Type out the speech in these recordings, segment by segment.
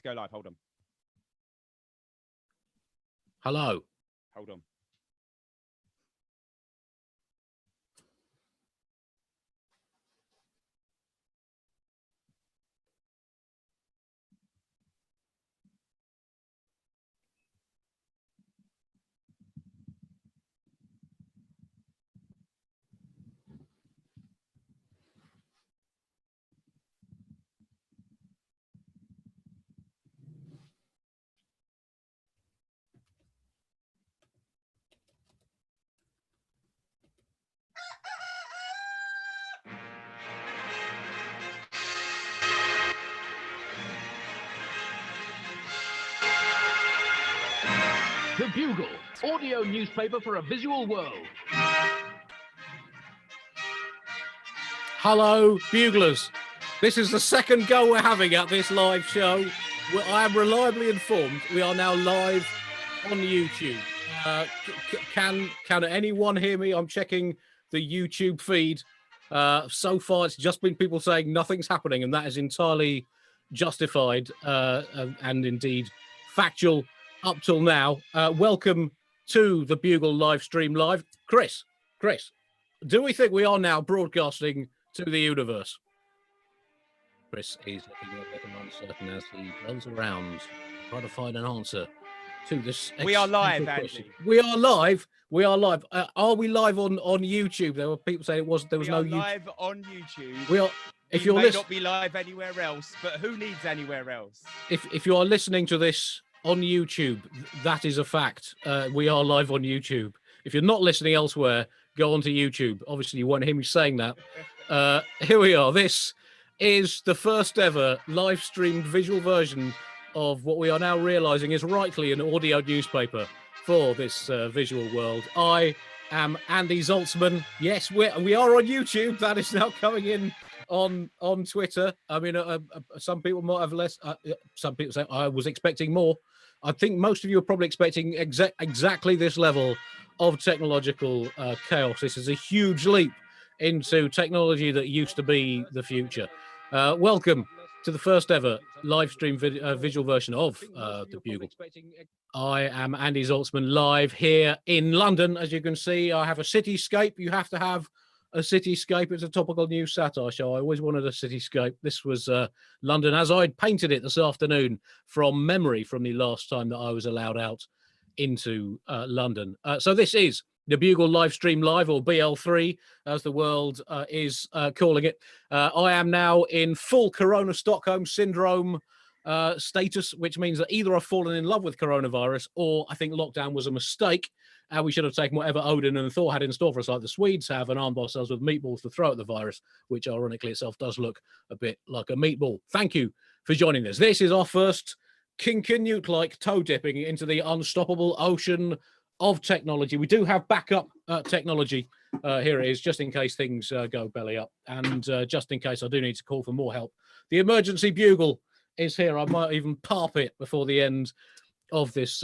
go live. Hold on. Hello. Hold on. The Bugle, audio newspaper for a visual world. Hello, Buglers. This is the second go we're having at this live show. I am reliably informed we are now live on YouTube. Can anyone hear me? I'm checking the YouTube feed. So far, it's just been people saying nothing's happening, and that is entirely justified and indeed factual up till now. Welcome to the Bugle live stream live. Chris, do we think we are now broadcasting to the universe? Chris is looking a little uncertain as he runs around trying to find an answer to this. We are live, Andy. We are live. We are live. Are we live on YouTube? There were people saying there was no YouTube. Live on YouTube. We are. If you you're may not be live anywhere else, but who needs anywhere else? If you are listening to this on YouTube, that is a fact. We are live on YouTube. If you're not listening elsewhere, go onto YouTube. Obviously, you won't hear me saying that. Here we are. This is the first ever live streamed visual version of what we are now realizing is rightly an audio newspaper for this visual world. I am Andy Zalzman. Yes, we are on YouTube. That is now coming in on Twitter. I mean, some people might have less. Some people say I was expecting more. I think most of you are probably expecting exactly this level of technological chaos. This is a huge leap into technology that used to be the future. Welcome to the first ever live stream visual version of the Bugle. I am Andy Zalzman live here in London. As you can see, I have a cityscape. You have to have a cityscape. It's a topical news satire show. I always wanted a cityscape. This was London as I'd painted it this afternoon from memory from the last time that I was allowed out into London. So this is the Bugle live stream live, or BL3 as the world is calling it. I am now in full Corona Stockholm syndrome status, which means that either I've fallen in love with coronavirus or I think lockdown was a mistake. We should have taken whatever Odin and Thor had in store for us, like the Swedes have, and armed ourselves with meatballs to throw at the virus, which ironically itself does look a bit like a meatball. Thank you for joining us. This is our first Kinkanute-like toe dipping into the unstoppable ocean of technology. We do have backup technology. Here it is, just in case things go belly up, and just in case I do need to call for more help. The emergency bugle is here. I might even parp it before the end of this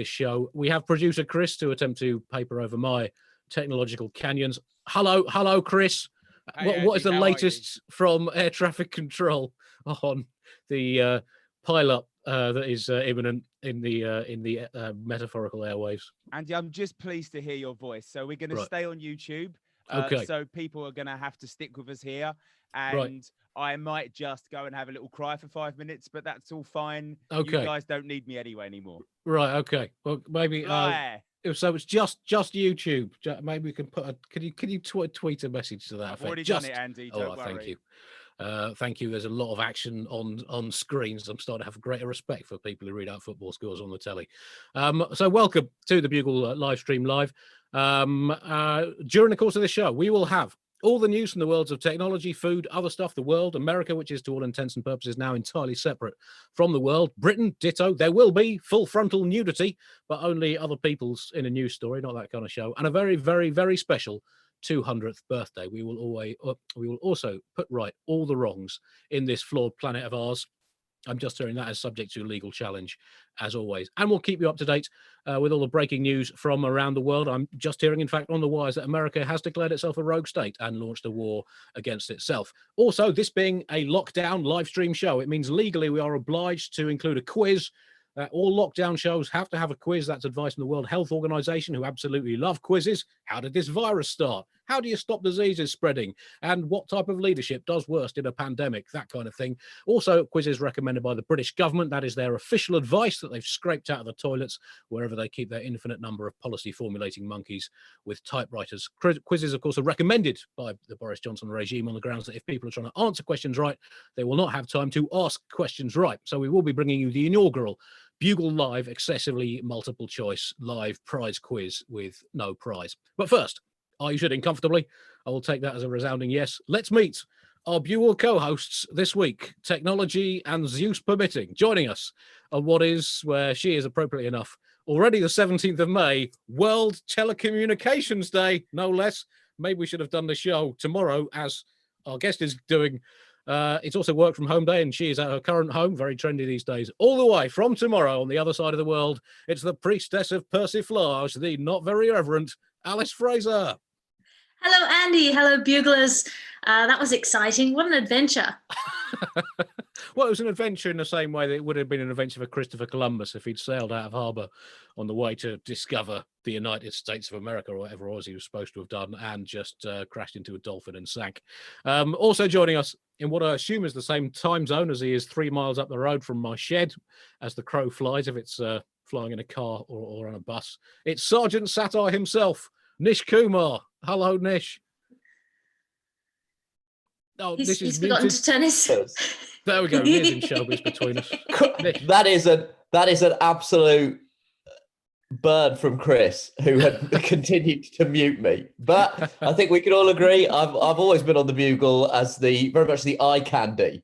show. We have producer Chris to attempt to paper over my technological canyons. Hello, Chris. Hey, what is the Andy, latest from air traffic control on the pile-up that is imminent in the metaphorical airwaves? Andy, I'm just pleased to hear your voice. So we're going to stay on YouTube. Okay. So people are going to have to stick with us here, and I might just go and have a little cry for 5 minutes, but that's all fine. Okay. You guys don't need me anyway anymore. Right. Okay. Well, maybe. So it's just YouTube. Maybe we can put. Can you tweet a message to that? I've already done it, Andy. Don't worry. Thank you. Thank you. There's a lot of action on screens. I'm starting to have greater respect for people who read out football scores on the telly. So welcome to the Bugle live stream live. During the course of this show, we will have all the news from the worlds of technology, food, other stuff, the world, America, which is to all intents and purposes now entirely separate from the world. Britain, ditto. There will be full frontal nudity, but only other people's in a news story, not that kind of show. And a very, very, very special 200th birthday. We will also put right all the wrongs in this flawed planet of ours. I'm just hearing that as subject to legal challenge, as always. And we'll keep you up to date with all the breaking news from around the world. I'm just hearing, in fact, on the wires that America has declared itself a rogue state and launched a war against itself. Also, this being a lockdown live stream show, it means legally we are obliged to include a quiz. All lockdown shows have to have a quiz. That's advice from the World Health Organization, who absolutely love quizzes. How did this virus start? How do you stop diseases spreading? And what type of leadership does worst in a pandemic? That kind of thing. Also, quizzes recommended by the British government. That is their official advice that they've scraped out of the toilets wherever they keep their infinite number of policy formulating monkeys with typewriters. Quizzes, of course, are recommended by the Boris Johnson regime on the grounds that if people are trying to answer questions right, they will not have time to ask questions right. So we will be bringing you the inaugural Bugle Live excessively multiple choice live prize quiz with no prize. But first, are you sitting comfortably? I will take that as a resounding yes. Let's meet our Bugle co-hosts this week, technology and Zeus permitting, joining us on what is, where she is appropriately enough, already the 17th of May, World Telecommunications Day, no less. Maybe we should have done the show tomorrow, as our guest is doing. It's also work from home day, and she is at her current home, very trendy these days. All the way from tomorrow on the other side of the world, it's the priestess of persiflage, the not very reverent Alice Fraser. Hello, Andy. Hello, Buglers. That was exciting. What an adventure. Well, it was an adventure in the same way that it would have been an adventure for Christopher Columbus if he'd sailed out of harbour on the way to discover the United States of America, or whatever it was he was supposed to have done, and just crashed into a dolphin and sank. Also joining us in what I assume is the same time zone as he is 3 miles up the road from my shed as the crow flies, if it's flying in a car or on a bus. It's Sergeant Satire himself, Nish Kumar. Hello, Nish. Oh, he's forgotten to turn his... There we go. He is in showbiz between us. That is an absolute bird from Chris, who had continued to mute me. But I think we can all agree I've always been on the Bugle as very much the eye candy.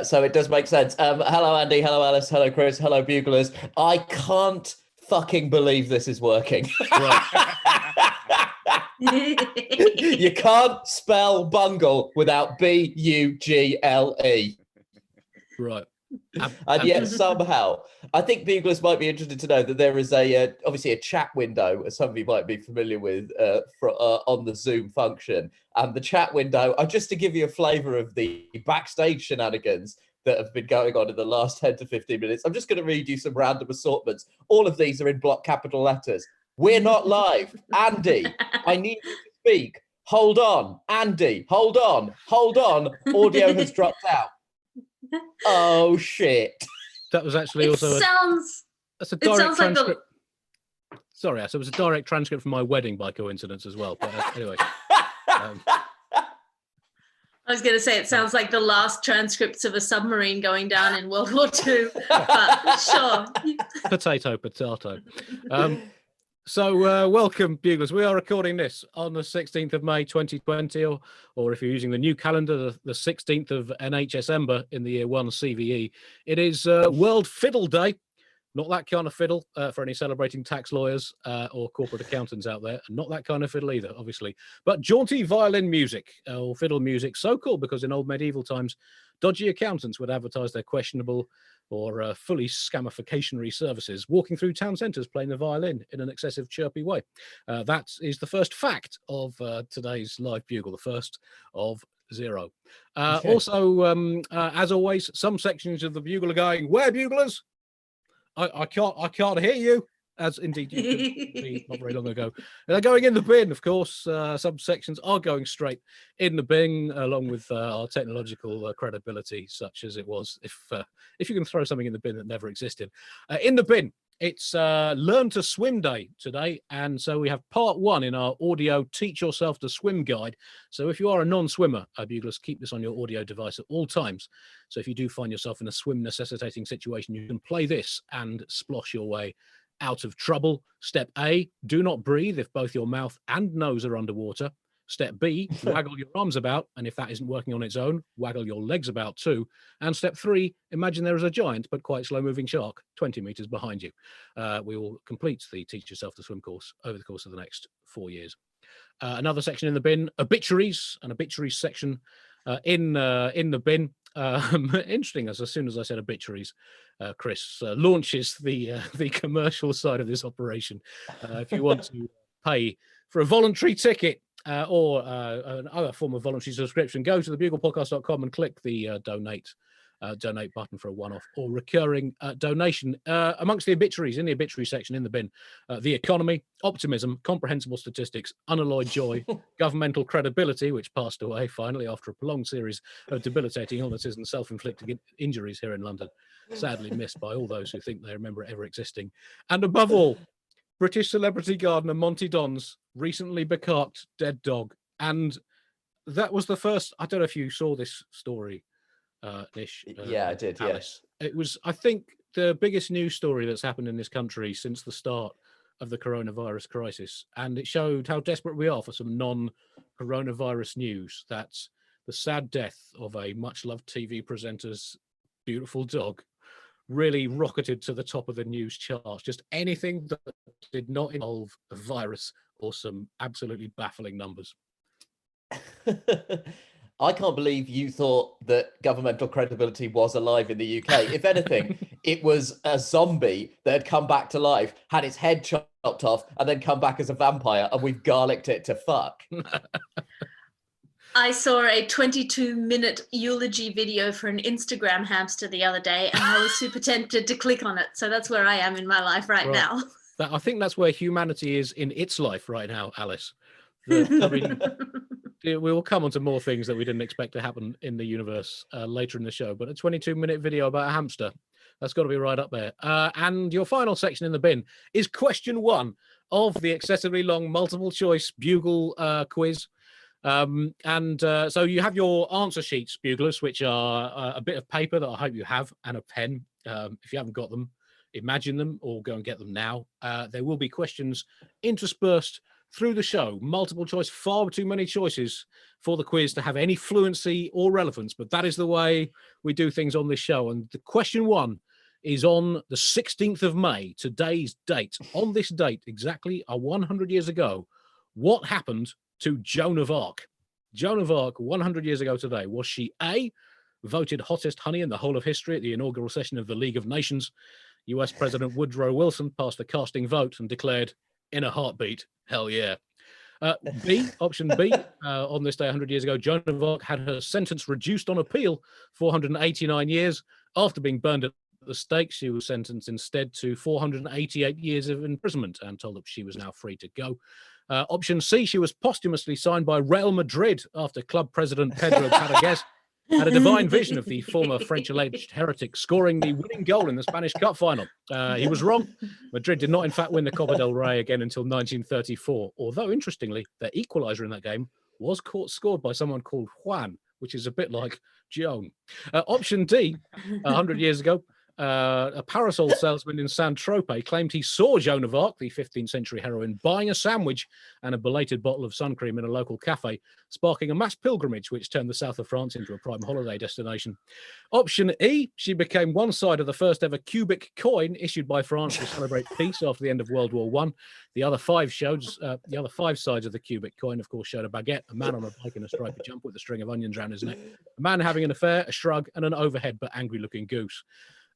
So it does make sense. Hello, Andy. Hello, Alice. Hello, Chris. Hello, Buglers. I can't fucking believe this is working. Right. You can't spell bungle without Bugle. Right. And yet somehow, I think Buglers might be interested to know that there is obviously a chat window, as some of you might be familiar with, on the Zoom function. And the chat window, just to give you a flavour of the backstage shenanigans that have been going on in the last 10 to 15 minutes, I'm just going to read you some random assortments. All of these are in block capital letters. We're not live. Andy, I need you to speak. Hold on. Andy, hold on. Hold on. Audio has dropped out. Oh, shit. That was actually That's a direct transcript. Sorry, so it was a direct transcript from my wedding by coincidence as well. But anyway. I was going to say, it sounds like the last transcripts of a submarine going down in World War II. But sure. Potato. So welcome, Buglers. We are recording this on the 16th of May 2020, or if you're using the new calendar, the 16th of NHSember in the year 1 CVE. It is World Fiddle Day. Not that kind of fiddle for any celebrating tax lawyers or corporate accountants out there. And not that kind of fiddle either, obviously. But jaunty violin music, or fiddle music, so cool because in old medieval times, dodgy accountants would advertise their questionable or fully scamificationary services, walking through town centres playing the violin in an excessive chirpy way. That is the first fact of today's live Bugle, the first of 0. Okay. Also, as always, some sections of the Bugle are going, "Where, Buglers? I can't hear you," as indeed you could be not very long ago. And they're going in the bin, of course. Some sections are going straight in the bin, along with our technological credibility, such as it was. If you can throw something in the bin that never existed, in the bin. It's Learn to Swim Day today, and so we have part 1 in our audio Teach Yourself to Swim guide. So if you are a non-swimmer, Buglers, keep this on your audio device at all times. So if you do find yourself in a swim necessitating situation, you can play this and splosh your way out of trouble. Step A, do not breathe if both your mouth and nose are underwater. Step B, waggle your arms about, and if that isn't working on its own, waggle your legs about too. And step 3, imagine there is a giant but quite slow-moving shark 20 meters behind you. We will complete the Teach Yourself to Swim course over the course of the next 4 years. Another section in the bin, obituaries, an obituaries section in the bin. Interesting, as soon as I said obituaries, Chris launches the commercial side of this operation. If you want to pay for a voluntary ticket or another form of voluntary subscription, go to thebuglepodcast.com and click the donate button for a one-off or recurring donation. Amongst the obituaries, in the obituary section in the bin, the economy, optimism, comprehensible statistics, unalloyed joy, governmental credibility, which passed away finally after a prolonged series of debilitating illnesses and self-inflicted injuries here in London, sadly missed by all those who think they remember it ever existing. And above all, British celebrity gardener Monty Don's recently becarked dead dog. And that was the first, I don't know if you saw this story, Nish. Yeah, I did. Alice. Yes. It was, I think, the biggest news story that's happened in this country since the start of the coronavirus crisis. And it showed how desperate we are for some non-coronavirus news. That's the sad death of a much-loved TV presenter's beautiful dog really rocketed to the top of the news charts. Just anything that did not involve a virus or some absolutely baffling numbers. I can't believe you thought that governmental credibility was alive in the UK. If anything, it was a zombie that had come back to life, had its head chopped off, and then come back as a vampire, and we've garlicked it to fuck. I saw a 22-minute eulogy video for an Instagram hamster the other day, and I was super tempted to click on it. So that's where I am in my life right now. I think that's where humanity is in its life right now, Alice. I mean, we will come on to more things that we didn't expect to happen in the universe later in the show, but a 22-minute video about a hamster, that's got to be right up there. And your final section in the bin is question 1 of the excessively long multiple choice Bugle quiz. So you have your answer sheets, Buglers, which are a bit of paper that I hope you have, and a pen. If you haven't got them, imagine them or go and get them now. There will be questions interspersed through the show, multiple choice, far too many choices for the quiz to have any fluency or relevance, but that is the way we do things on this show. And the question 1 is on the 16th of May, today's date. On this date, exactly 100 years ago, what happened to Joan of Arc? Joan of Arc, 100 years ago today, was she A, voted hottest honey in the whole of history at the inaugural session of the League of Nations? US President Woodrow Wilson passed the casting vote and declared, in a heartbeat, hell yeah. B, option B, on this day 100 years ago, Joan of Arc had her sentence reduced on appeal, 489 years. After being burned at the stake, she was sentenced instead to 488 years of imprisonment and told that she was now free to go. Option C, she was posthumously signed by Real Madrid after club president Pedro Paragues had a divine vision of the former French-alleged heretic scoring the winning goal in the Spanish Cup final. He was wrong. Madrid did not, in fact, win the Copa del Rey again until 1934, although, interestingly, their equaliser in that game was scored by someone called Juan, which is a bit like Joan. Option D, 100 years ago, a parasol salesman in Saint-Tropez claimed he saw Joan of Arc, the 15th century heroine, buying a sandwich and a belated bottle of sun cream in a local cafe, sparking a mass pilgrimage which turned the south of France into a prime holiday destination. Option E, she became one side of the first ever cubic coin issued by France to celebrate peace after the end of World War I. The other 5 sides of the cubic coin, of course, showed a baguette, a man on a bike in a striped jumper with a string of onions around his neck, a man having an affair, a shrug, and an overhead but angry-looking goose.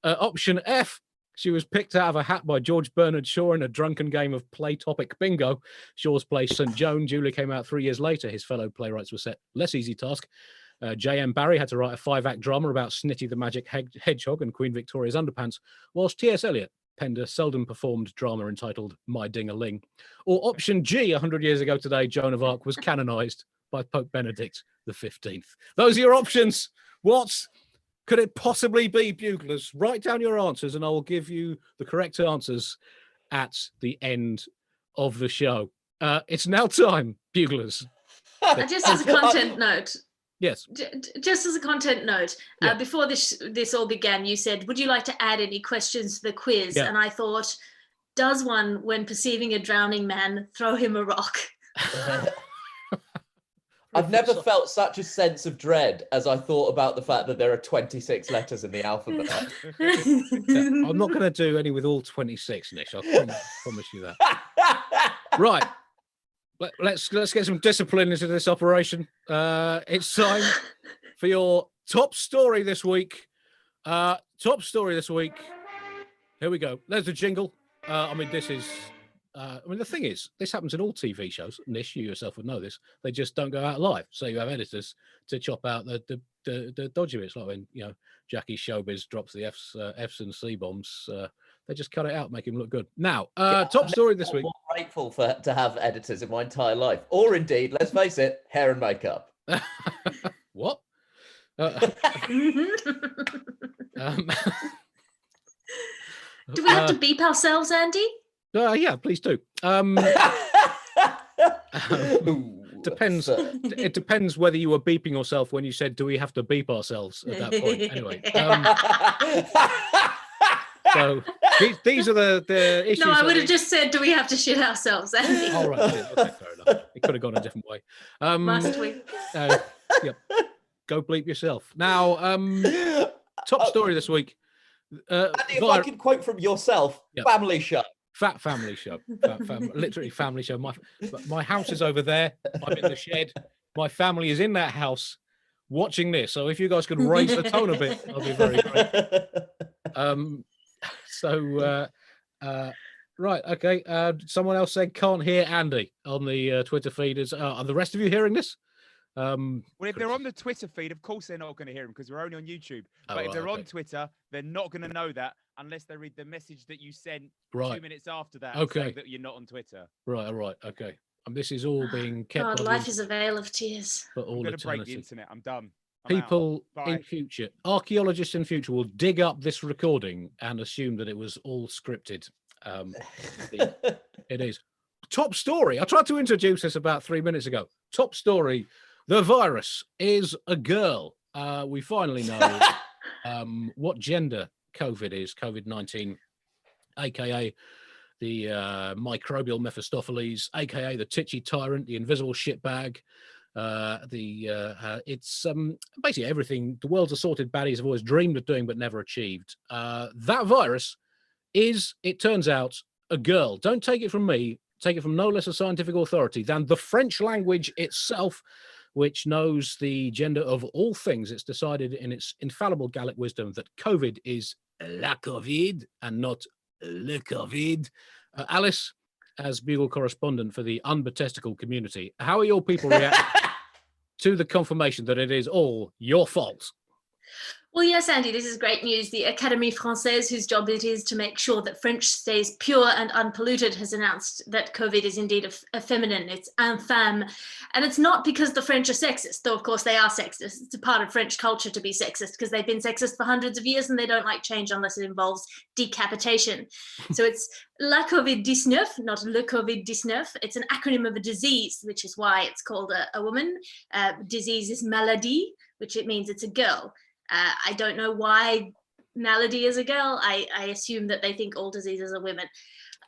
Option F, she was picked out of a hat by George Bernard Shaw in a drunken game of play topic bingo. Shaw's play St. Joan duly came out 3 years later. His fellow playwrights were set less easy task. J.M. Barrie had to write a 5-act drama about Snitty the Magic Hedgehog and Queen Victoria's underpants, whilst T.S. Eliot penned a seldom performed drama entitled My Ding-a-Ling. Or option G, 100 years ago today, Joan of Arc was canonized by Pope Benedict XV. Those are your options. What could it possibly be, Buglers? Write down your answers and I will give you the correct answers at the end of the show. It's now time, Buglers. Just as a content note. Yes. Just as a content note, Yeah. Before this all began, you said, would you like to add any questions to the quiz? Yeah. And I thought, does one, when perceiving a drowning man, throw him a rock? I've never felt such a sense of dread as I thought about the fact that there are 26 letters in the alphabet. I'm not going to do any with all 26, Nish. I promise you that. Right. Let's get some discipline into this operation. It's time for your Top story this week. Top story this week. Here we go. There's the jingle. This is. The thing is, this happens in all TV shows. Nish, you yourself would know this. They just don't go out live, so you have editors to chop out the dodgy bits, like when Jackie Showbiz drops the F's and C bombs. They just cut it out, make him look good. Now, top story this week. I'm more grateful to have editors in my entire life, or indeed, let's face it, hair and makeup. What? Do we have to beep ourselves, Andy? Yeah, please do. Depends. It depends whether you were beeping yourself when you said, "Do we have to beep ourselves?" At that point, anyway. So these are the issues. No, I would have just said, "Do we have to shit ourselves, Andy?" All right. Okay, fair enough. It could have gone a different way. Must we? Yep. Go bleep yourself. Now, top story this week. Andy, if I can quote from yourself, Yep. family show. Fat family show. Literally family show. My house is over there. I'm in the shed. My family is in that house watching this. So if you guys could raise the tone a bit, I'll be very grateful. Right, okay. Someone else said can't hear Andy on the Twitter feed. Are the rest of you hearing this? Well, if they're on the Twitter feed, of course they're not going to hear them because we're only on YouTube. But if they're on Twitter, they're not going to know that unless they read the message that you sent 2 minutes after that. Okay. That you're not on Twitter. Right. Okay. This is all being kept. God, life is a veil of tears. For all I'm going eternity. to break the internet. I'm done. People in future, archaeologists in future, will dig up this recording and assume that it was all scripted. It is. Top story. I tried to introduce this about 3 minutes ago. Top story. The virus is a girl. We finally know what gender COVID is. COVID-19, aka the microbial Mephistopheles, aka the titchy tyrant, the invisible shitbag. It's basically everything the world's assorted baddies have always dreamed of doing but never achieved. That virus is, it turns out, a girl. Don't take it from me. Take it from no less a scientific authority than the French language itself, which knows the gender of all things. It's decided in its infallible Gallic wisdom that COVID is la COVID and not le COVID. Alice, as Bugle correspondent for the unbetestical community, how are your people reacting to the confirmation that it is all your fault? Well, yes, Andy, this is great news. The Académie Française, whose job it is to make sure that French stays pure and unpolluted, has announced that COVID is indeed a feminine. It's infâme. And it's not because the French are sexist, though, of course, they are sexist. It's a part of French culture to be sexist because they've been sexist for hundreds of years and they don't like change unless it involves decapitation. So it's la COVID-19, not le COVID-19. It's an acronym of a disease, which is why it's called a woman. Disease is maladie, which it means it's a girl. I don't know why malady is a girl. I assume that they think all diseases are women.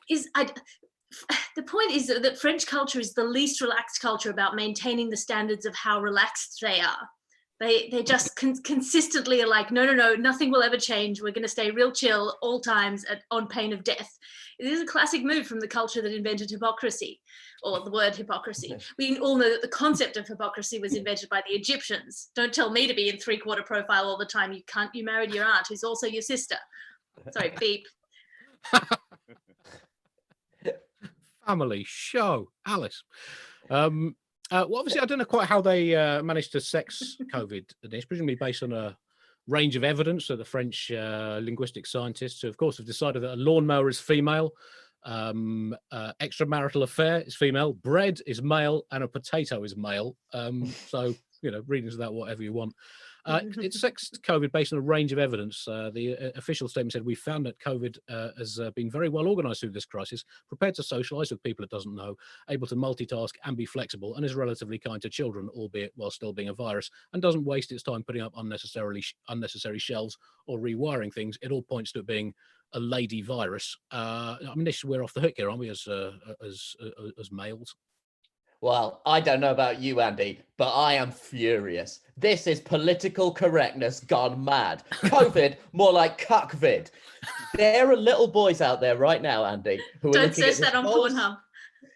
The point is that French culture is the least relaxed culture about maintaining the standards of how relaxed they are. They just consistently are like, no, nothing will ever change. We're going to stay real chill all times on pain of death. It is a classic move from the culture that invented hypocrisy, or the word hypocrisy. We all know that the concept of hypocrisy was invented by the Egyptians. Don't tell me to be in three-quarter profile all the time. You can't. You married your aunt, who's also your sister. Sorry, beep. Family show, Alice. Well, obviously, I don't know quite how they managed to sex COVID. It's presumably based on a range of evidence. So the French linguistic scientists, who of course have decided that a lawnmower is female, extramarital affair is female, bread is male, and a potato is male. So, read into that whatever you want. It's sexed COVID based on a range of evidence. The official statement said, we found that COVID has been very well organized through this crisis, prepared to socialize with people it doesn't know, able to multitask and be flexible, and is relatively kind to children, albeit while still being a virus, and doesn't waste its time putting up unnecessary shelves or rewiring things. It all points to it being a lady virus. We're off the hook here, aren't we, as males? Well, I don't know about you, Andy, but I am furious. This is political correctness gone mad. COVID, more like cuckvid. There are little boys out there right now, Andy, who are Don't looking at search that on Pornhub.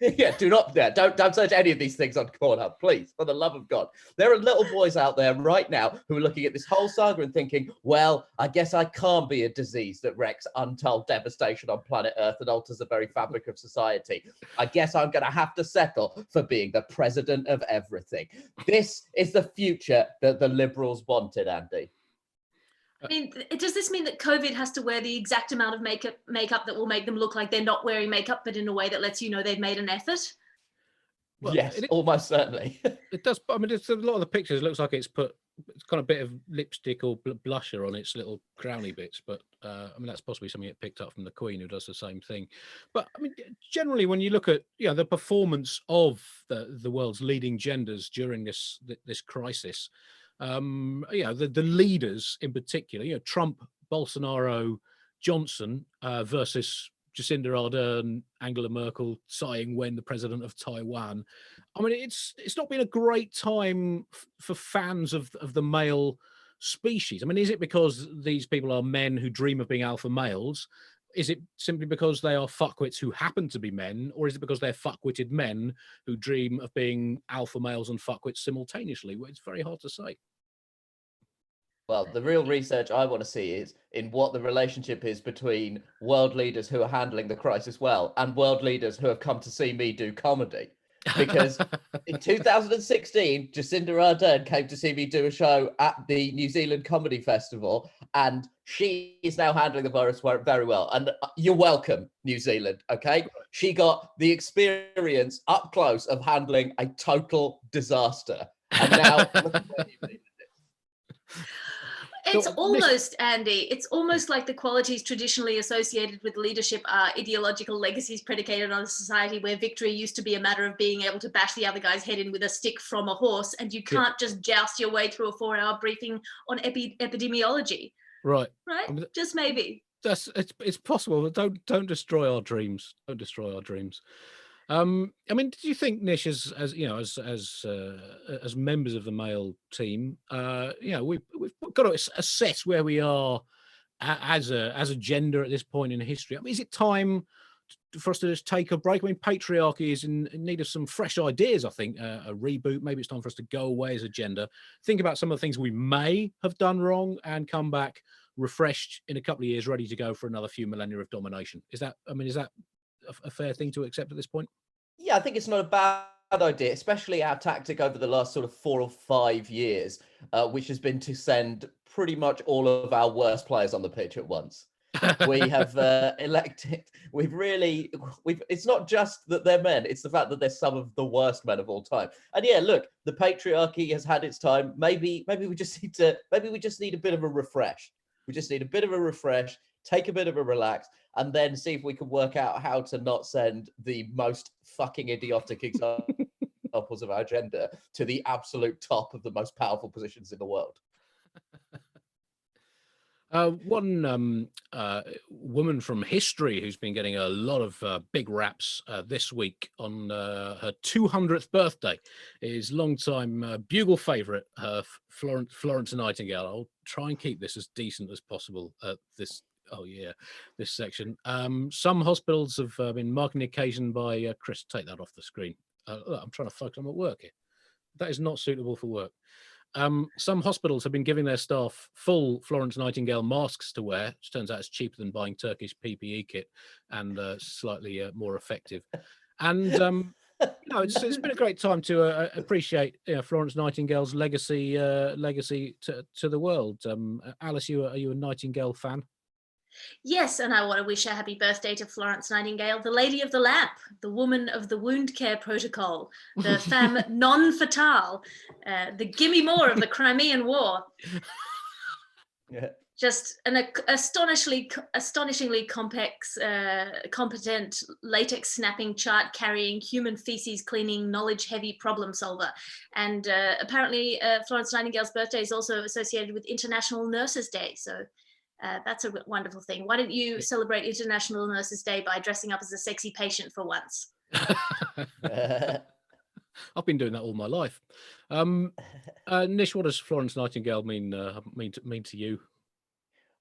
Yeah, don't search any of these things on Pornhub, please, for the love of God. There are little boys out there right now who are looking at this whole saga and thinking, well, I guess I can't be a disease that wreaks untold devastation on planet Earth and alters the very fabric of society. I guess I'm going to have to settle for being the president of everything. This is the future that the Liberals wanted, Andy. I mean, does this mean that COVID has to wear the exact amount of makeup that will make them look like they're not wearing makeup, but in a way that lets you know they've made an effort? Well, yes, almost certainly. It does. I mean, it's a lot of the pictures. It looks like it's kind of a bit of lipstick or blusher on its little crowny bits. But I mean, that's possibly something it picked up from the Queen, who does the same thing. But I mean, generally, when you look at the performance of the world's leading genders during this crisis. The leaders in particular, Trump, Bolsonaro, Johnson versus Jacinda Ardern, Angela Merkel sighing when the president of Taiwan. I mean, it's not been a great time for fans of the male species. I mean, is it because these people are men who dream of being alpha males? Is it simply because they are fuckwits who happen to be men, or is it because they're fuckwitted men who dream of being alpha males and fuckwits simultaneously? Well, it's very hard to say. Well, the real research I want to see is in what the relationship is between world leaders who are handling the crisis well and world leaders who have come to see me do comedy. Because in 2016, Jacinda Ardern came to see me do a show at the New Zealand Comedy Festival, and she is now handling the virus very well. And you're welcome, New Zealand, okay? She got the experience up close of handling a total disaster. And now, look at where you've been. It's almost, Andy, it's almost like the qualities traditionally associated with leadership are ideological legacies predicated on a society where victory used to be a matter of being able to bash the other guy's head in with a stick from a horse, and you can't just joust your way through a 4-hour briefing on epidemiology. Right. Right? I mean, just maybe. It's possible, but don't destroy our dreams. Don't destroy our dreams. I mean, do you think, Nish, as members of the male team, we've got to assess where we are as a gender at this point in history? I mean, is it time for us to just take a break? I mean, patriarchy is in need of some fresh ideas. I think a reboot. Maybe it's time for us to go away as a gender, think about some of the things we may have done wrong, and come back refreshed in a couple of years, ready to go for another few millennia of domination. Is that a fair thing to accept at this point? Yeah, I think it's not a bad idea, especially our tactic over the last sort of 4 or 5 years, which has been to send pretty much all of our worst players on the pitch at once. We have it's not just that they're men, it's the fact that they're some of the worst men of all time. And yeah, look, the patriarchy has had its time. Maybe we just need a bit of a refresh. We just need a bit of a refresh, take a bit of a relax, and then see if we can work out how to not send the most fucking idiotic examples of our gender to the absolute top of the most powerful positions in the world. One woman from history who's been getting a lot of big raps this week on her 200th birthday is longtime Bugle favourite, Florence Nightingale. I'll try and keep this as decent as possible at this section. Some hospitals have been marking the occasion by Chris, take that off the screen. I'm trying to focus. I'm at work here. That is not suitable for work. Some hospitals have been giving their staff full Florence Nightingale masks to wear, which turns out it's cheaper than buying Turkish PPE kit and slightly more effective. And it's been a great time to appreciate Florence Nightingale's legacy to the world. Alice, are you a Nightingale fan? Yes, and I want to wish a happy birthday to Florence Nightingale, the lady of the lamp, the woman of the wound care protocol, the femme non fatale, the gimme more of the Crimean War. Yeah. Just an astonishingly competent latex snapping, chart carrying, human feces cleaning, knowledge heavy problem solver. And apparently Florence Nightingale's birthday is also associated with International Nurses Day. So that's a wonderful thing. Why don't you celebrate International Nurses Day by dressing up as a sexy patient for once? I've been doing that all my life. Nish, what does Florence Nightingale mean to you?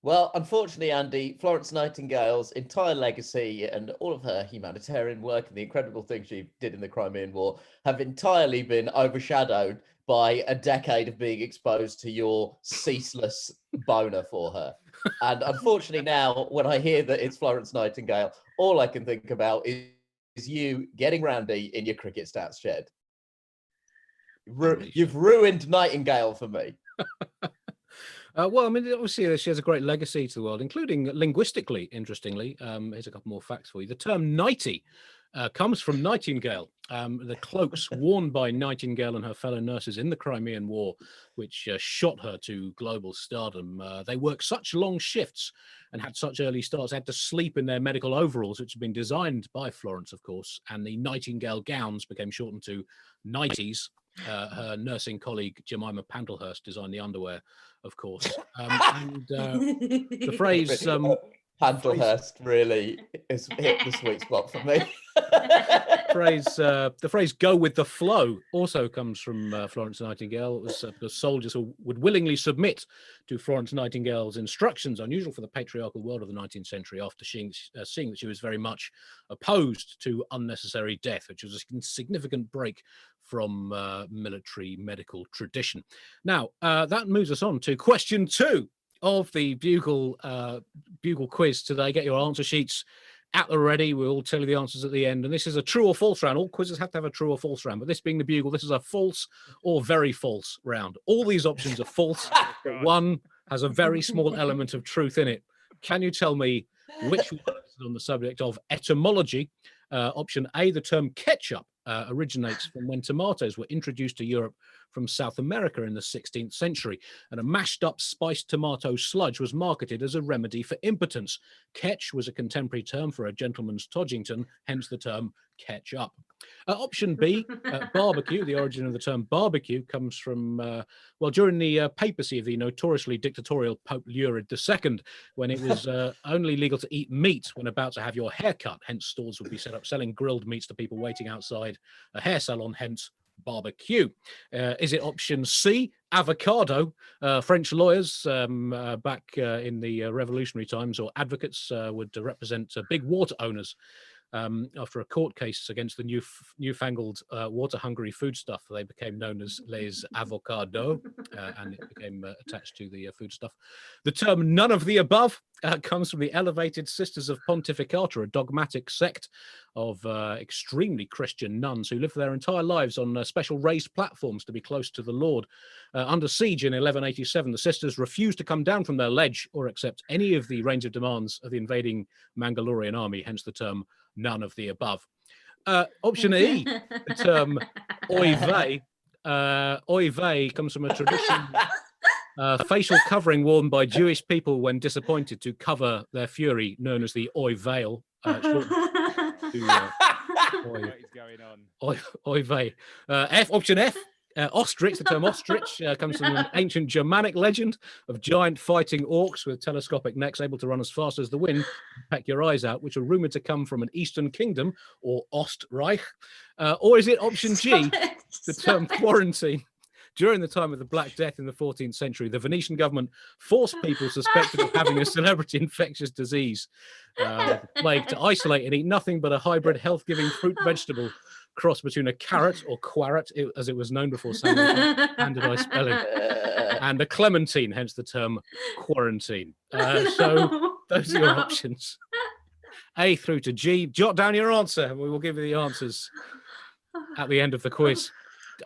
Well, unfortunately, Andy, Florence Nightingale's entire legacy and all of her humanitarian work and the incredible things she did in the Crimean War have entirely been overshadowed by a decade of being exposed to your ceaseless boner for her. And unfortunately now, when I hear that it's Florence Nightingale, all I can think about is you getting randy in your cricket stats shed. You've ruined Nightingale for me. Well, I mean, obviously, she has a great legacy to the world, including linguistically, interestingly. Here's a couple more facts for you. The term nighty comes from Nightingale, the cloaks worn by Nightingale and her fellow nurses in the Crimean War, which shot her to global stardom. They worked such long shifts and had such early starts, had to sleep in their medical overalls, which had been designed by Florence, of course, and the Nightingale gowns became shortened to nighties. Her nursing colleague Jemima Pandlehurst designed the underwear, of course. The phrase Pandlehurst really has hit the sweet spot for me. The phrase "go with the flow" also comes from Florence Nightingale. It was the soldiers who would willingly submit to Florence Nightingale's instructions, unusual for the patriarchal world of the 19th century, after seeing that she was very much opposed to unnecessary death, which was a significant break from military medical tradition. Now, that moves us on to question 2 of the Bugle quiz today. Get your answer sheets at the ready. We'll tell you the answers at the end. And this is a true or false round. All quizzes have to have a true or false round. But this being the Bugle, this is a false or very false round. All these options are false. But one has a very small element of truth in it. Can you tell me which one is on the subject of etymology? Option A, the term ketchup originates from when tomatoes were introduced to Europe from South America in the 16th century, and a mashed up spiced tomato sludge was marketed as a remedy for impotence. Ketch was a contemporary term for a gentleman's Todgington, hence the term ketchup. Option B, barbecue. The origin of the term barbecue comes from, during the papacy of the notoriously dictatorial Pope Lurid II, when it was only legal to eat meat when about to have your hair cut. Hence, stalls would be set up selling grilled meats to people waiting outside a hair salon, hence barbecue. Is it option C, avocado? French lawyers back in the revolutionary times, or advocates, would represent big water owners after a court case against the newfangled water-hungry foodstuff. They became known as les avocados, and it became attached to the foodstuff. The term none of the above comes from the Elevated Sisters of Pontificata, a dogmatic sect of extremely Christian nuns who lived their entire lives on special raised platforms to be close to the Lord. Under siege in 1187, the sisters refused to come down from their ledge or accept any of the range of demands of the invading Mangalorian army, hence the term none of the above. Option E, the term oy vey. Oy vey comes from a tradition, facial covering worn by Jewish people when disappointed to cover their fury, known as the oy veil. Oy vey. Option F. Ostrich, the term ostrich comes from an ancient Germanic legend of giant fighting orcs with telescopic necks able to run as fast as the wind, peck your eyes out, which are rumored to come from an Eastern kingdom, or Ostreich. Or is it option G, the term quarantine? During the time of the Black Death in the 14th century, the Venetian government forced people suspected of having a celebrity infectious disease, plague, to isolate and eat nothing but a hybrid health-giving fruit vegetable cross between a carrot, or quarret, as it was known before standardized spelling, and a clementine, hence the term quarantine. So those are your options. A through to G. Jot down your answer, and we will give you the answers at the end of the quiz.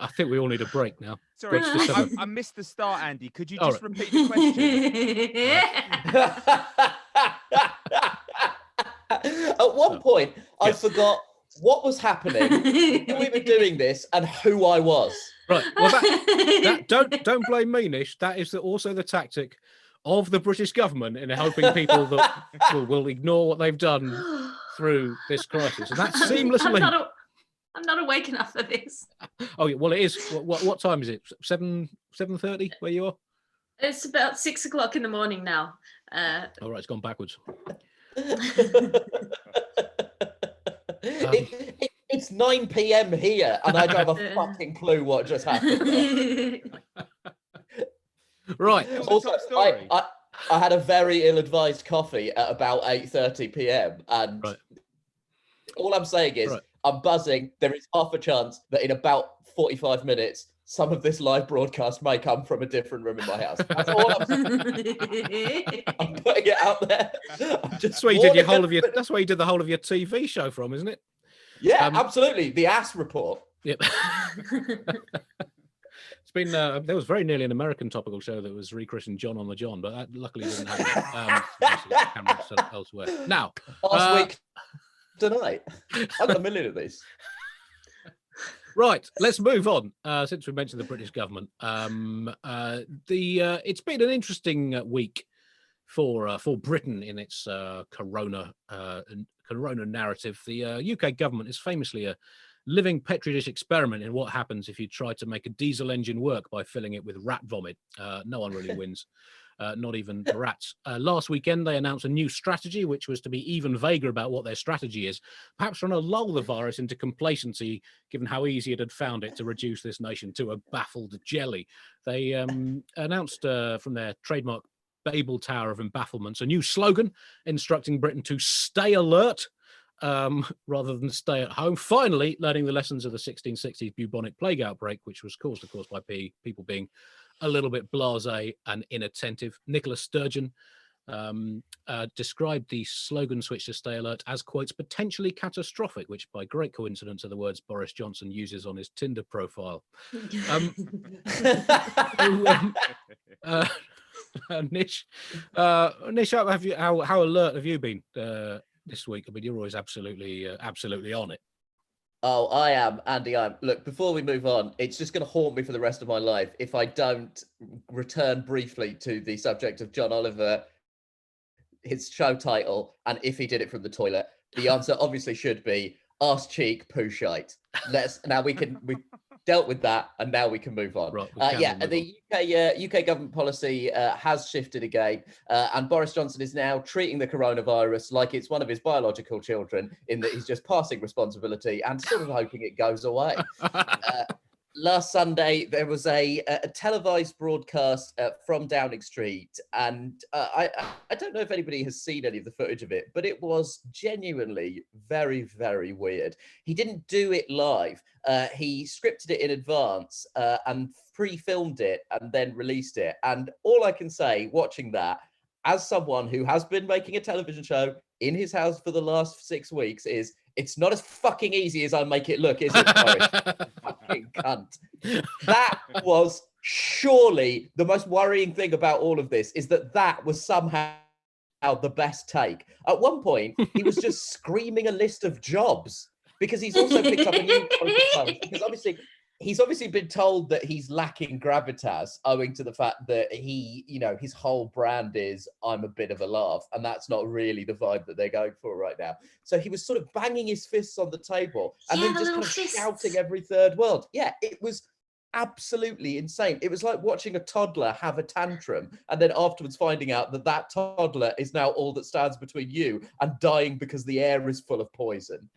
I think we all need a break now. Sorry, I missed the start, Andy. Could you just repeat the question? At one point, I forgot what was happening, when we were doing this, and who I was. Right. Well, don't blame me, Nish. That is also the tactic of the British government in helping people that will ignore what they've done through this crisis, and that's seamlessly. I'm not awake enough for this. Oh, yeah, well, it is. What time is it? 7:30 where you are? It's about 6 o'clock in the morning now. All right, it's gone backwards. It's 9 p.m. here, and I don't have a fucking clue what just happened. Right. Also, I had a very ill-advised coffee at about 8:30 p.m. and all I'm saying is I'm buzzing. There is half a chance that in about 45 minutes, some of this live broadcast may come from a different room in my house. That's all I'm saying. I'm putting it out there. That's where you did that's where you did the whole of your TV show from, isn't it? Yeah, absolutely. The Ass Report. Yep. It's been there was very nearly an American topical show that was rechristened John on the John, but that luckily didn't happen. Cameras elsewhere. Now, last week tonight, I got a million of these. Right, let's move on. Since we mentioned the British government, it's been an interesting week for Britain in its corona narrative. The UK government is famously a living petri dish experiment in what happens if you try to make a diesel engine work by filling it with rat vomit. No one really wins. Not even the rats. Last weekend, they announced a new strategy, which was to be even vaguer about what their strategy is, perhaps trying to lull the virus into complacency, given how easy it had found it to reduce this nation to a baffled jelly. They announced from their trademark Babel Tower of Embafflements a new slogan instructing Britain to stay alert rather than stay at home. Finally, learning the lessons of the 1660s bubonic plague outbreak, which was caused, of course, by people being a little bit blasé and inattentive. Nicola Sturgeon described the slogan switch to stay alert as, quotes, potentially catastrophic, which by great coincidence are the words Boris Johnson uses on his Tinder profile. Nish, how alert have you been this week? I mean, you're always absolutely on it. Oh, I am, Andy. Look, before we move on, it's just going to haunt me for the rest of my life if I don't return briefly to the subject of John Oliver, his show title, and if he did it from the toilet. The answer obviously should be arse cheek poo shite. We dealt with that, and now we can move on. The UK government policy has shifted again, and Boris Johnson is now treating the coronavirus like it's one of his biological children, in that he's just passing responsibility and sort of hoping it goes away. Last Sunday, there was a televised broadcast from Downing Street, and I don't know if anybody has seen any of the footage of it, but it was genuinely very, very weird. He didn't do it live. He scripted it in advance and pre-filmed it and then released it. And all I can say, watching that, as someone who has been making a television show in his house for the last 6 weeks, is it's not as fucking easy as I make it look, is it, Boris? Fucking cunt. That was surely the most worrying thing about all of this, is that was somehow the best take. At one point, he was just screaming a list of jobs, because he's also picked up a new because he's obviously been told that he's lacking gravitas, owing to the fact that his whole brand is I'm a bit of a laugh, and that's not really the vibe that they're going for right now. So he was sort of banging his fists on the table and then just kind of shouting every third word. Yeah, it was absolutely insane. It was like watching a toddler have a tantrum and then afterwards finding out that toddler is now all that stands between you and dying because the air is full of poison.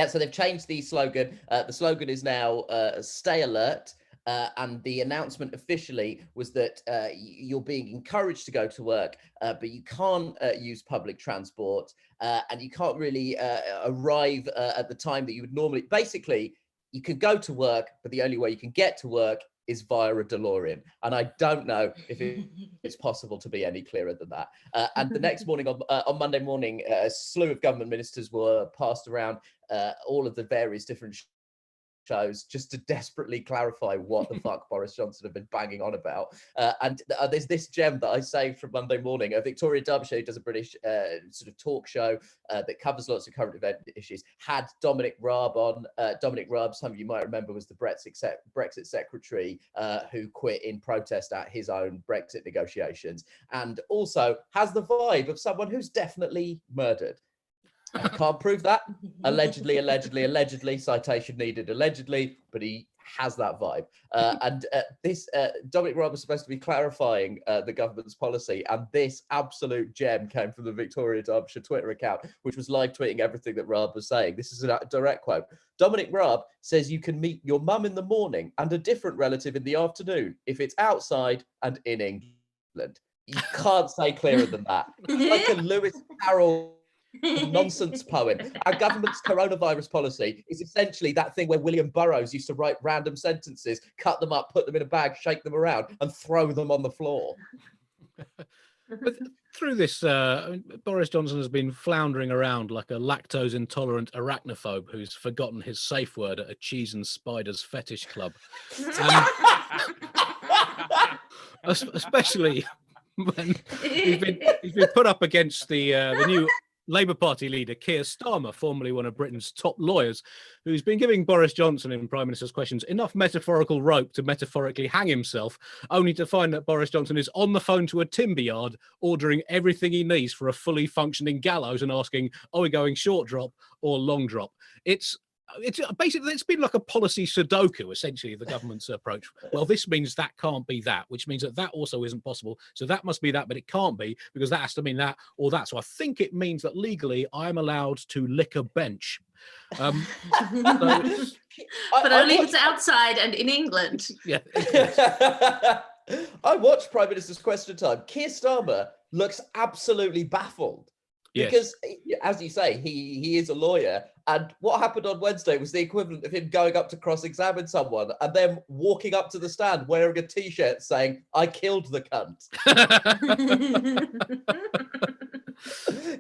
So they've changed the slogan. The slogan is now stay alert. And the announcement officially was that you're being encouraged to go to work, but you can't use public transport, and you can't really arrive at the time that you would normally. Basically, you can go to work, but the only way you can get to work is via a DeLorean. And I don't know if it's possible to be any clearer than that. And the next morning, on Monday morning, a slew of government ministers were passed around all of the various different shows just to desperately clarify what the fuck Boris Johnson had been banging on about. And there's this gem that I saved from Monday morning. Victoria Derbyshire, who does a British sort of talk show that covers lots of current event issues, had Dominic Raab on. Dominic Raab, some of you might remember, was the Brexit secretary who quit in protest at his own Brexit negotiations, and also has the vibe of someone who's definitely murdered. I can't prove that. Allegedly, citation needed, allegedly, but he has that vibe. This Dominic Raab was supposed to be clarifying the government's policy, and this absolute gem came from the Victoria Derbyshire Twitter account, which was live tweeting everything that Raab was saying. This is a direct quote. Dominic Raab says you can meet your mum in the morning and a different relative in the afternoon if it's outside and in England. You can't say clearer than that. Like a Lewis Carroll nonsense poem. Our government's coronavirus policy is essentially that thing where William Burroughs used to write random sentences, cut them up, put them in a bag, shake them around, and throw them on the floor. But through this, Boris Johnson has been floundering around like a lactose intolerant arachnophobe who's forgotten his safe word at a cheese and spiders fetish club. Especially when he's been put up against the new Labour Party leader, Keir Starmer, formerly one of Britain's top lawyers, who's been giving Boris Johnson in Prime Minister's Questions enough metaphorical rope to metaphorically hang himself, only to find that Boris Johnson is on the phone to a timber yard, ordering everything he needs for a fully functioning gallows and asking, are we going short drop or long drop? It's basically, it's been like a policy Sudoku, essentially, the government's approach. Well, this means that can't be that, which means that that also isn't possible. So that must be that, but it can't be because that has to mean that or that. So I think it means that legally I'm allowed to lick a bench. But only if it's outside and in England. Yeah. I watched Prime Minister's Question Time. Keir Starmer looks absolutely baffled. Because, as you say, he is a lawyer. And what happened on Wednesday was the equivalent of him going up to cross-examine someone and then walking up to the stand wearing a T-shirt saying, I killed the cunt.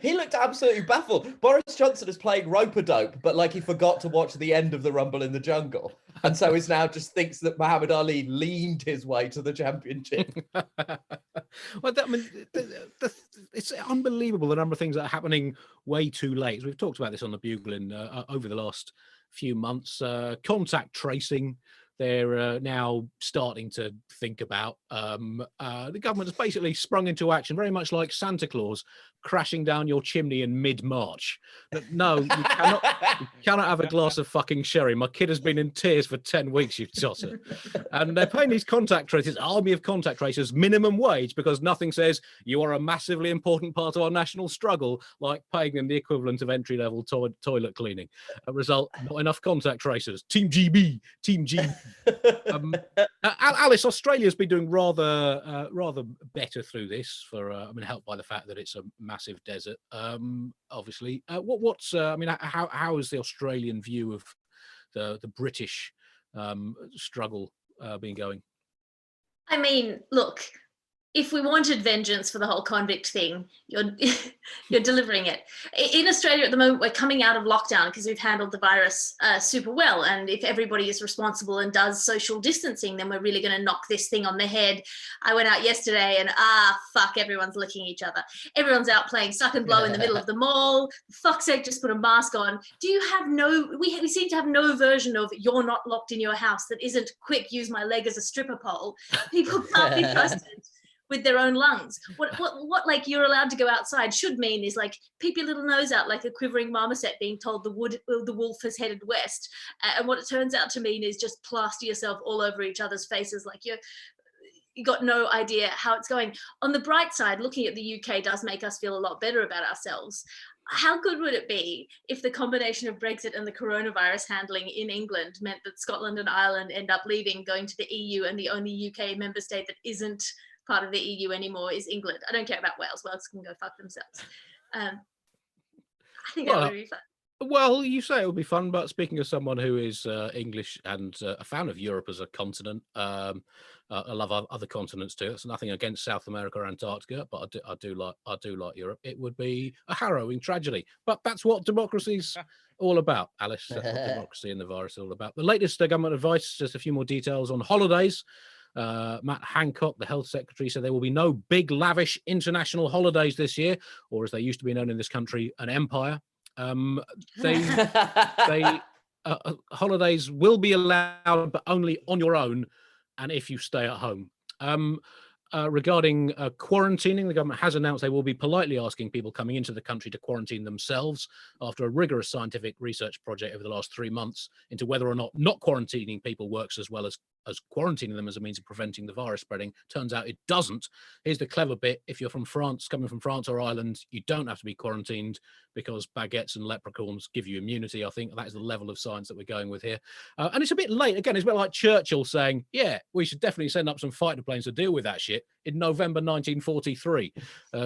He looked absolutely baffled. Boris Johnson is playing rope-a-dope, but like he forgot to watch the end of the Rumble in the Jungle. And so he now just thinks that Muhammad Ali leaned his way to the championship. Well, it's unbelievable the number of things that are happening way too late. We've talked about this on the Bugle over the last few months. Contact tracing, they're now starting to think about. The government has basically sprung into action, very much like Santa Claus crashing down your chimney in mid-March. No, you cannot have a glass of fucking sherry. My kid has been in tears for 10 weeks, you tosser. And they're paying these contact tracers, army of contact tracers, minimum wage because nothing says you are a massively important part of our national struggle, like paying them the equivalent of entry-level toilet cleaning. A result, not enough contact tracers. Team GB, Team G. Alice, Australia's been doing rather better through this. Helped by the fact that it's a massive desert. Obviously, how is the Australian view of the British struggle been going? I mean, look, if we wanted vengeance for the whole convict thing, you're delivering it. In Australia at the moment, we're coming out of lockdown because we've handled the virus super well. And if everybody is responsible and does social distancing, then we're really going to knock this thing on the head. I went out yesterday and everyone's licking each other. Everyone's out playing suck and blow in the middle of the mall. For fuck's sake, just put a mask on. Do you have we seem to have no version of you're not locked in your house that isn't quick, use my leg as a stripper pole. People can't be trusted with their own lungs. What like you're allowed to go outside should mean is like peep your little nose out like a quivering marmoset being told the wolf has headed west. And what it turns out to mean is just plaster yourself all over each other's faces like you got no idea how it's going. On the bright side, looking at the UK does make us feel a lot better about ourselves. How good would it be if the combination of Brexit and the coronavirus handling in England meant that Scotland and Ireland end up leaving, going to the EU, and the only UK member state that isn't part of the EU anymore is England? I don't care about Wales. Wales can go fuck themselves. I think that would be fun. Well, you say it would be fun, but speaking of someone who is English and a fan of Europe as a continent, I love other continents too. That's nothing against South America or Antarctica, but I do like Europe. It would be a harrowing tragedy, but that's what democracy's all about, Alice. That's what democracy and the virus is all about. The latest government advice, just a few more details on holidays. Matt Hancock, the health secretary, said there will be no big, lavish international holidays this year, or as they used to be known in this country, an empire. Holidays will be allowed, but only on your own and if you stay at home. regarding quarantining, the government has announced they will be politely asking people coming into the country to quarantine themselves after a rigorous scientific research project over the last 3 months into whether or not quarantining people works as well as quarantining them as a means of preventing the virus spreading. Turns out it doesn't. Here's the clever bit. If you're from France, coming from France or Ireland, you don't have to be quarantined because baguettes and leprechauns give you immunity. I think that is the level of science that we're going with here. And it's a bit late. Again, it's a bit like Churchill saying, yeah, we should definitely send up some fighter planes to deal with that shit in November 1943,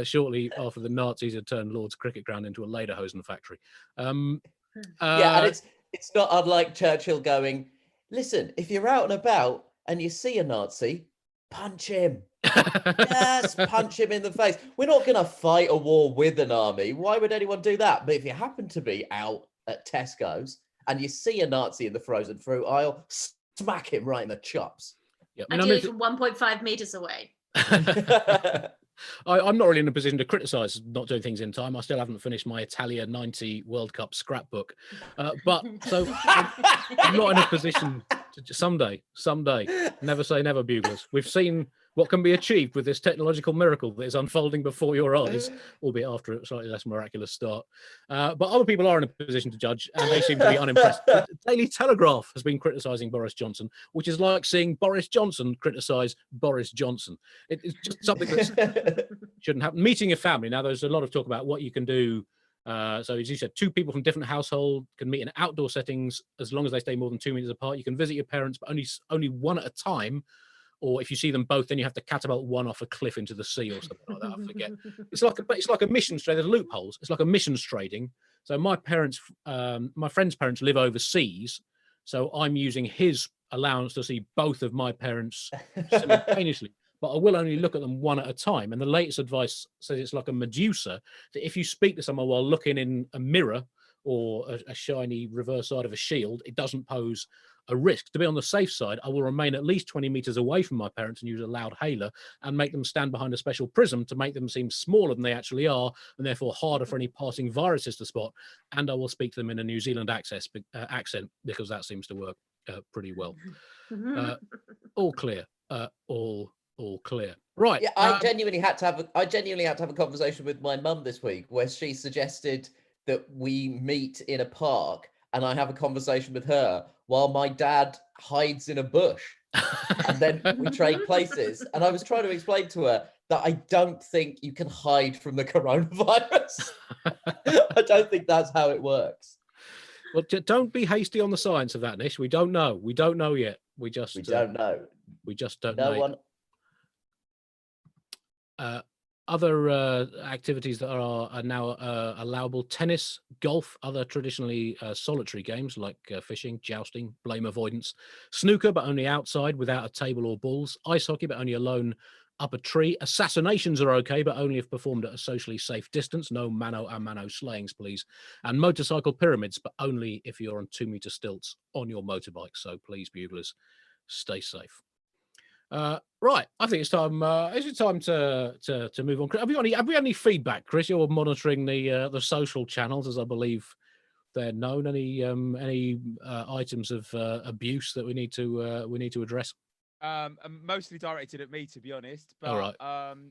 shortly after the Nazis had turned Lord's cricket ground into a lederhosen factory. And it's not unlike Churchill going, listen, if you're out and about and you see a Nazi, punch him. Yes, punch him in the face. We're not going to fight a war with an army. Why would anyone do that? But if you happen to be out at Tesco's and you see a Nazi in the frozen fruit aisle, smack him right in the chops. Yep. Ideally from 1.5 meters away. I'm not really in a position to criticise not doing things in time. I still haven't finished my Italia 90 World Cup scrapbook. But so I'm not in a position to someday, never say never, buglers. We've seen what can be achieved with this technological miracle that is unfolding before your eyes, albeit after a slightly less miraculous start. But other people are in a position to judge, and they seem to be unimpressed. The Daily Telegraph has been criticising Boris Johnson, which is like seeing Boris Johnson criticise Boris Johnson. It's just something that shouldn't happen. Meeting your family. Now, there's a lot of talk about what you can do. So as you said, 2 people from different households can meet in outdoor settings as long as they stay more than 2 meters apart. You can visit your parents, but only one at a time. Or if you see them both, then you have to catapult one off a cliff into the sea or something like that. I forget. It's like a missions trade. There's loopholes. It's like a missions trading. So my friend's parents live overseas. So I'm using his allowance to see both of my parents simultaneously. But I will only look at them one at a time. And the latest advice says it's like a Medusa, that if you speak to someone while looking in a mirror or a shiny reverse side of a shield, it doesn't pose a risk. To be on the safe side, I will remain at least 20 meters away from my parents and use a loud hailer and make them stand behind a special prism to make them seem smaller than they actually are and therefore harder for any passing viruses to spot. And I will speak to them in a New Zealand accent because that seems to work pretty well. All clear. All clear. Right. Yeah, I genuinely had to have a conversation with my mum this week where she suggested that we meet in a park and I have a conversation with her while my dad hides in a bush. And then we trade places. And I was trying to explain to her that I don't think you can hide from the coronavirus. I don't think that's how it works. Well, don't be hasty on the science of that, Nish. We don't know. We don't know yet. We don't know. We just don't know. No one. Other activities that are now allowable: tennis, golf, other traditionally solitary games like fishing, jousting, blame avoidance, snooker, but only outside without a table or balls, ice hockey, but only alone up a tree. Assassinations are okay, but only if performed at a socially safe distance. No mano a mano slayings, please. And motorcycle pyramids, but only if you're on 2-meter stilts on your motorbike. So please, buglers, stay safe. Right, I think it's time. Is it time to move on? Have we had any feedback, Chris? You're monitoring the social channels, as I believe they're known. Any items of abuse that we need to address? Mostly directed at me, to be honest. But all right.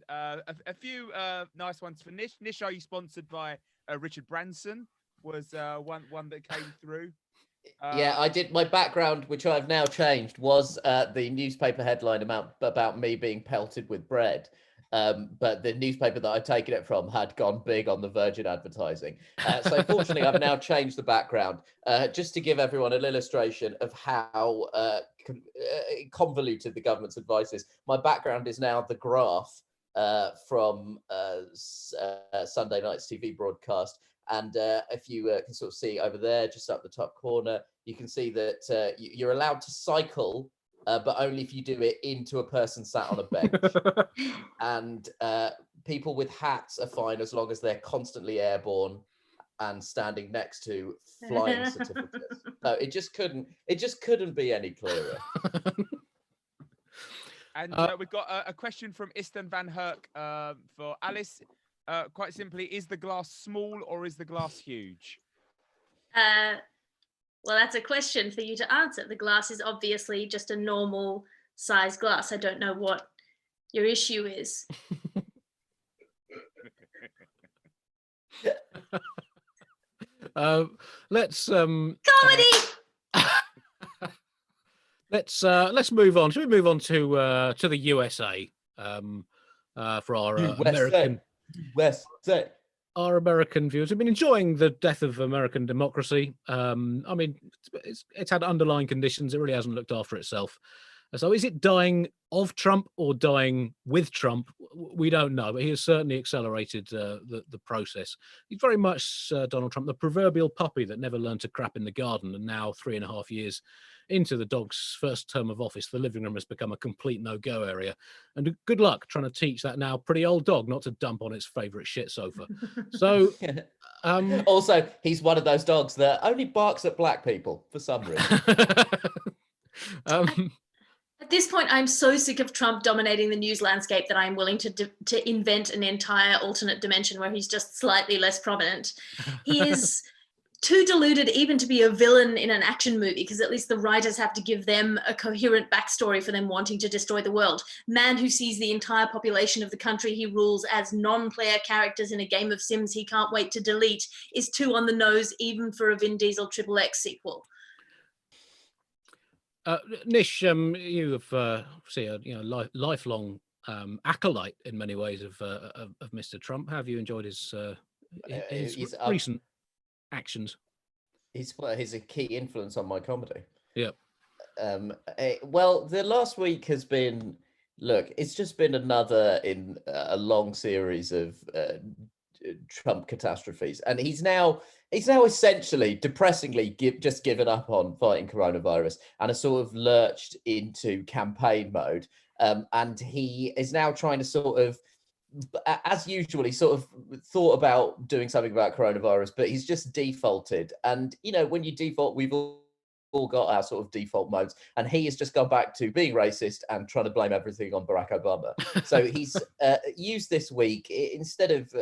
A few nice ones for Nish. Nish, are you sponsored by Richard Branson? Was one that came through. Yeah, I did. My background, which I've now changed, was the newspaper headline about me being pelted with bread. But the newspaper that I'd taken it from had gone big on the Virgin advertising. So fortunately, I've now changed the background just to give everyone an illustration of how convoluted the government's advice is. My background is now the graph from Sunday night's TV broadcast. And if you can sort of see over there, just up the top corner, you can see that you're allowed to cycle, but only if you do it into a person sat on a bench. And people with hats are fine as long as they're constantly airborne and standing next to flying certificates. So it just couldn't be any clearer. And we've got a question from Istan van Herk for Alice. Quite simply, is the glass small or is the glass huge? Well, that's a question for you to answer. The glass is obviously just a normal size glass. I don't know what Your issue is. Let's Comedy! let's move on. Should we move on to the USA for our American viewers? We've been enjoying the death of American democracy. I mean, it's had underlying conditions. It really hasn't looked after itself. So is it dying of Trump or dying with Trump? We don't know, but he has certainly accelerated the process. He's very much, Donald Trump, the proverbial puppy that never learned to crap in the garden, and now 3.5 years into the dog's first term of office, the living room has become a complete no-go area. And good luck trying to teach that now pretty old dog not to dump on its favourite shit sofa. So... also, he's one of those dogs that only barks at black people for some reason. At this point, I'm so sick of Trump dominating the news landscape that I'm willing to invent an entire alternate dimension where he's just slightly less prominent. He is too deluded even to be a villain in an action movie, because at least the writers have to give them a coherent backstory for them wanting to destroy the world. Man who sees the entire population of the country he rules as non-player characters in a game of Sims he can't wait to delete is too on the nose even for a Vin Diesel XXX sequel. Nish, you have obviously a lifelong acolyte in many ways of Mr. Trump. How have you enjoyed his recent actions? He's a key influence on my comedy. Yeah. Well, the last week has been, look, it's just been another in a long series of Trump catastrophes, and he's now essentially, depressingly, just given up on fighting coronavirus and has sort of lurched into campaign mode. And he is now trying to sort of, as usual, he sort of thought about doing something about coronavirus, but he's just defaulted. And, you know, when you default, we've all got our sort of default modes, and he has just gone back to being racist and trying to blame everything on Barack Obama. So he's used this week, instead of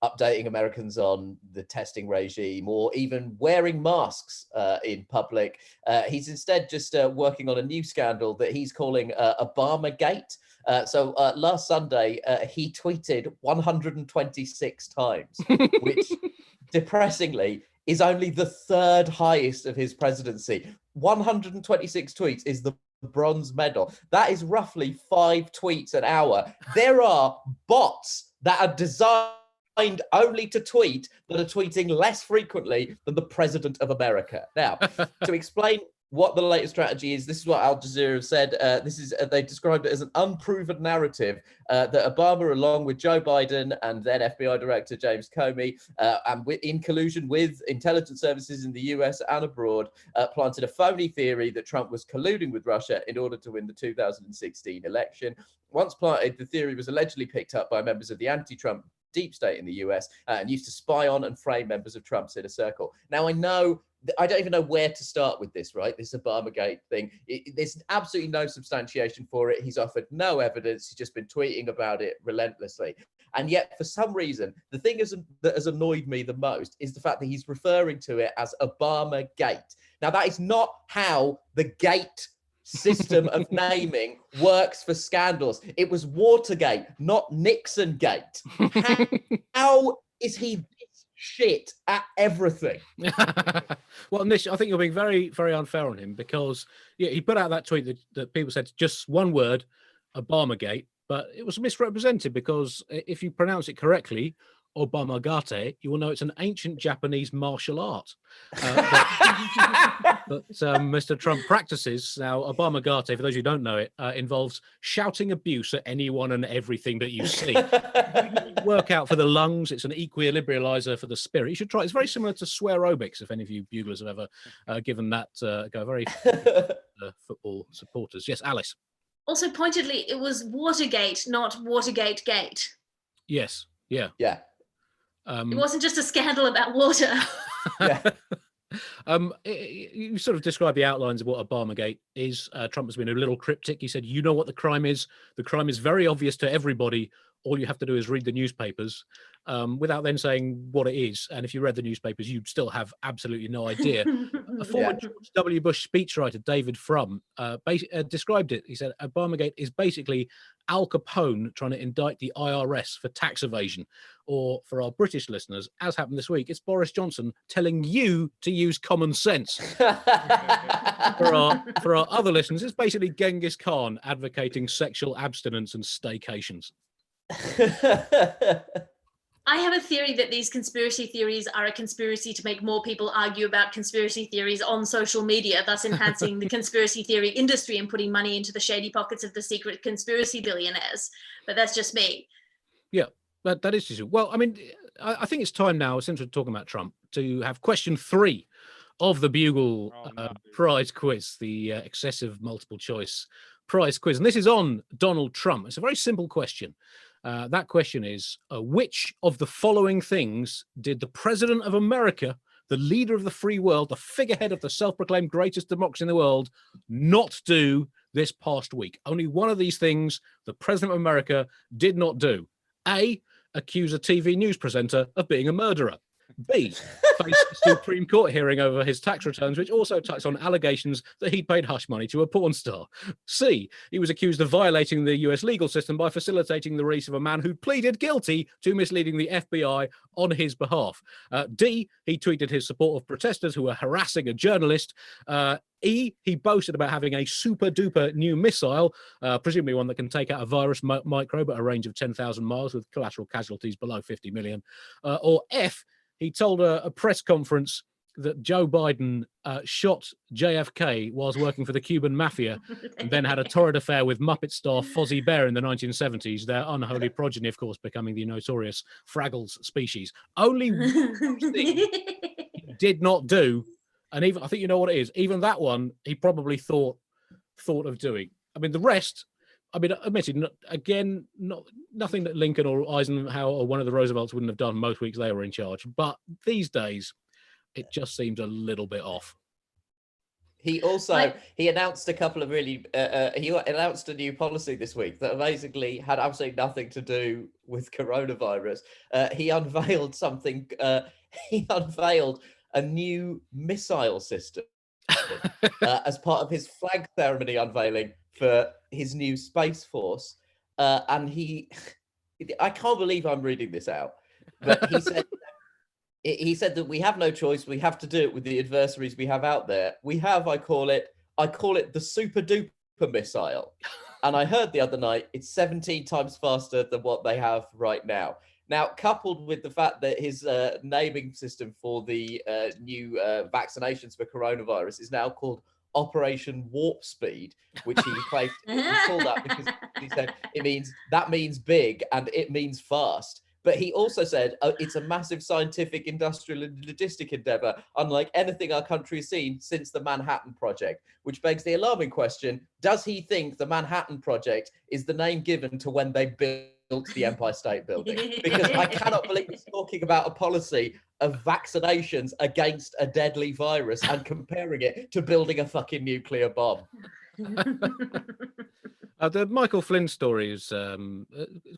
updating Americans on the testing regime or even wearing masks in public, he's instead just working on a new scandal that he's calling Obamagate. So last Sunday, he tweeted 126 times, which depressingly is only the third highest of his presidency. 126 tweets is the bronze medal. That is roughly 5 tweets an hour. There are bots that are designed only to tweet that are tweeting less frequently than the president of America. Now, to explain what the latest strategy is, this is what Al Jazeera have said. They described it as an unproven narrative that Obama, along with Joe Biden and then FBI Director James Comey, and in collusion with intelligence services in the US and abroad, planted a phony theory that Trump was colluding with Russia in order to win the 2016 election. Once planted, the theory was allegedly picked up by members of the anti-Trump deep state in the US and used to spy on and frame members of Trump's inner circle. Now, I don't even know where to start with this, right? This Obamagate thing. There's absolutely no substantiation for it. He's offered no evidence. He's just been tweeting about it relentlessly. And yet, for some reason, the thing that has annoyed me the most is the fact that he's referring to it as Obamagate. Now, that is not how the gate system of naming works for scandals. It was Watergate, not Nixongate. How is he this shit at everything? Well, Nish, I think you're being very, very unfair on him, because he put out that tweet that people said just one word, Obamagate, but it was misrepresented, because if you pronounce it correctly, Obamagate, you will know it's an ancient Japanese martial art that Mr. Trump practices. Now, Obamagate, for those who don't know it, involves shouting abuse at anyone and everything that you see. Work out for the lungs. It's an equilibrializer for the spirit. You should try. It's very similar to swearobics, if any of you buglers have ever given that a go. Very football supporters. Yes, Alice. Also, pointedly, it was Watergate, not Watergate Gate. Yes. Yeah. Yeah. It wasn't just a scandal about water. Yeah. You sort of described the outlines of what Obamagate is. Trump has been a little cryptic. He said, you know what the crime is. The crime is very obvious to everybody. All you have to do is read the newspapers, without then saying what it is. And if you read the newspapers, you'd still have absolutely no idea. A former George W. Bush speechwriter, David Frum, described it. He said, Obamagate is basically Al Capone trying to indict the IRS for tax evasion. Or for our British listeners, as happened this week, it's Boris Johnson telling you to use common sense. For our other listeners, it's basically Genghis Khan advocating sexual abstinence and staycations. I have a theory that these conspiracy theories are a conspiracy to make more people argue about conspiracy theories on social media, thus enhancing the conspiracy theory industry and putting money into the shady pockets of the secret conspiracy billionaires. But that's just me. Yeah, that is true. Well, I mean, I think it's time now, since we're talking about Trump, to have question 3 of the Bugle prize quiz, the excessive multiple choice prize quiz. And this is on Donald Trump. It's a very simple question. That question is, which of the following things did the President of America, the leader of the free world, the figurehead of the self-proclaimed greatest democracy in the world, not do this past week? Only one of these things the President of America did not do. A, accuse a TV news presenter of being a murderer. B, face a Supreme Court hearing over his tax returns, which also touched on allegations that he'd paid hush money to a porn star. C, he was accused of violating the US legal system by facilitating the release of a man who pleaded guilty to misleading the FBI on his behalf. D, he tweeted his support of protesters who were harassing a journalist. E, he boasted about having a super duper new missile, presumably one that can take out a virus microbe at a range of 10,000 miles with collateral casualties below 50 million. Or F, he told a press conference that Joe Biden shot JFK whilst working for the Cuban mafia and then had a torrid affair with Muppet star Fozzie Bear in the 1970s, their unholy progeny, of course, becoming the notorious Fraggles species. Only one thing he did not do, and even, I think you know what it is, even that one he probably thought of doing. I mean, the rest, I mean, admitted, again, nothing that Lincoln or Eisenhower or one of the Roosevelts wouldn't have done most weeks they were in charge. But these days, it just seems a little bit off. He also, he announced a couple of really, he announced a new policy this week that basically had absolutely nothing to do with coronavirus. He unveiled something, he unveiled a new missile system as part of his flag ceremony unveiling for his new Space Force. And I can't believe I'm reading this out, but he said that we have no choice. We have to do it with the adversaries we have out there. I call it the super duper missile. And I heard the other night, it's 17 times faster than what they have right now. Now, coupled with the fact that his naming system for the new vaccinations for coronavirus is now called Operation Warp Speed, which he called that because he said that means big and it means fast. But he also said it's a massive scientific, industrial, and logistic endeavor, unlike anything our country has seen since the Manhattan Project, which begs the alarming question: does he think the Manhattan Project is the name given to when they built the Empire State Building? Because I cannot believe he's talking about a policy of vaccinations against a deadly virus and comparing it to building a fucking nuclear bomb. The Michael Flynn story is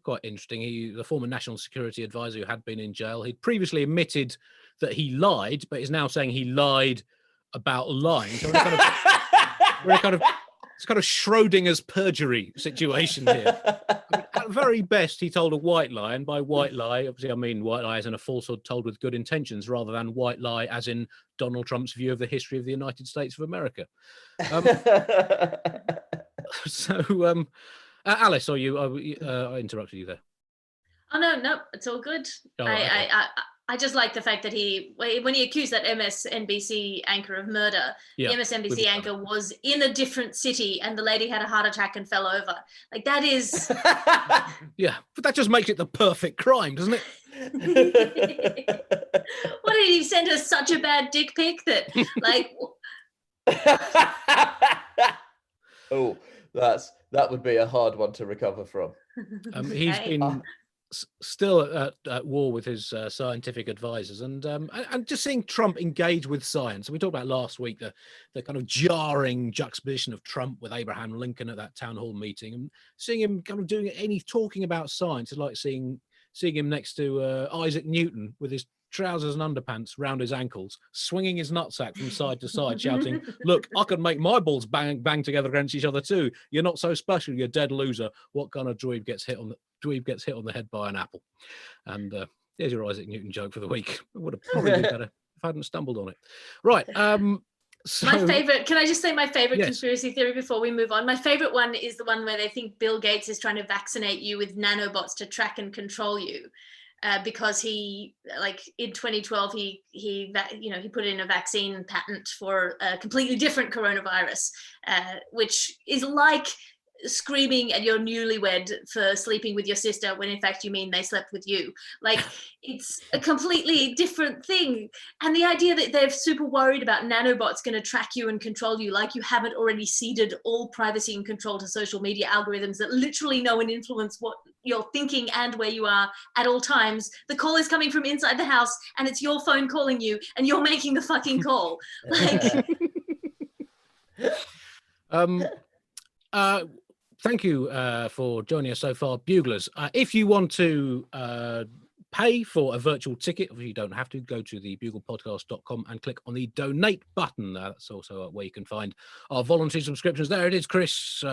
quite interesting. The former national security advisor who had been in jail, he'd previously admitted that he lied, but is now saying he lied about lying. So it's kind of Schrodinger's perjury situation here. I mean, at very best, he told a white lie, and by white lie, obviously I mean white lie as in a falsehood told with good intentions, rather than white lie as in Donald Trump's view of the history of the United States of America. So, Alice, I interrupted you there. Oh no, it's all good. Oh, okay. I just like the fact that when he accused that MSNBC anchor of murder, the MSNBC anchor was in a different city and the lady had a heart attack and fell over. Like, that is... Yeah, but that just makes it the perfect crime, doesn't it? What, did he send her such a bad dick pic that, like... Oh, that would be a hard one to recover from. He's been still at war with his scientific advisors, and just seeing Trump engage with science. We talked about last week the kind of jarring juxtaposition of Trump with Abraham Lincoln at that town hall meeting, and seeing him kind of doing any talking about science is like seeing him next to Isaac Newton with his trousers and underpants round his ankles, swinging his nutsack from side to side, shouting, "Look, I can make my balls bang together against each other too. You're not so special, you dead loser. What kind of dweeb gets hit on the head by an apple?" And there's your Isaac Newton joke for the week. It would have probably been better if I hadn't stumbled on it. Right. So, my favorite, can I just say my favorite yes. conspiracy theory before we move on? My favorite one is the one where they think Bill Gates is trying to vaccinate you with nanobots to track and control you. Because he, like in 2012, he put in a vaccine patent for a completely different coronavirus, which is like screaming at your newlywed for sleeping with your sister when in fact you mean they slept with you. Like, it's a completely different thing. And the idea that they're super worried about nanobots going to track you and control you, like you haven't already ceded all privacy and control to social media algorithms that literally know and influence what you're thinking and where you are at all times. The call is coming from inside the house and it's your phone calling you and you're making the fucking call. Like, thank you for joining us so far, Buglers. If you want to pay for a virtual ticket, you don't have to, go to thebuglepodcast.com and click on the donate button. That's also where you can find our voluntary subscriptions. There it is, Chris.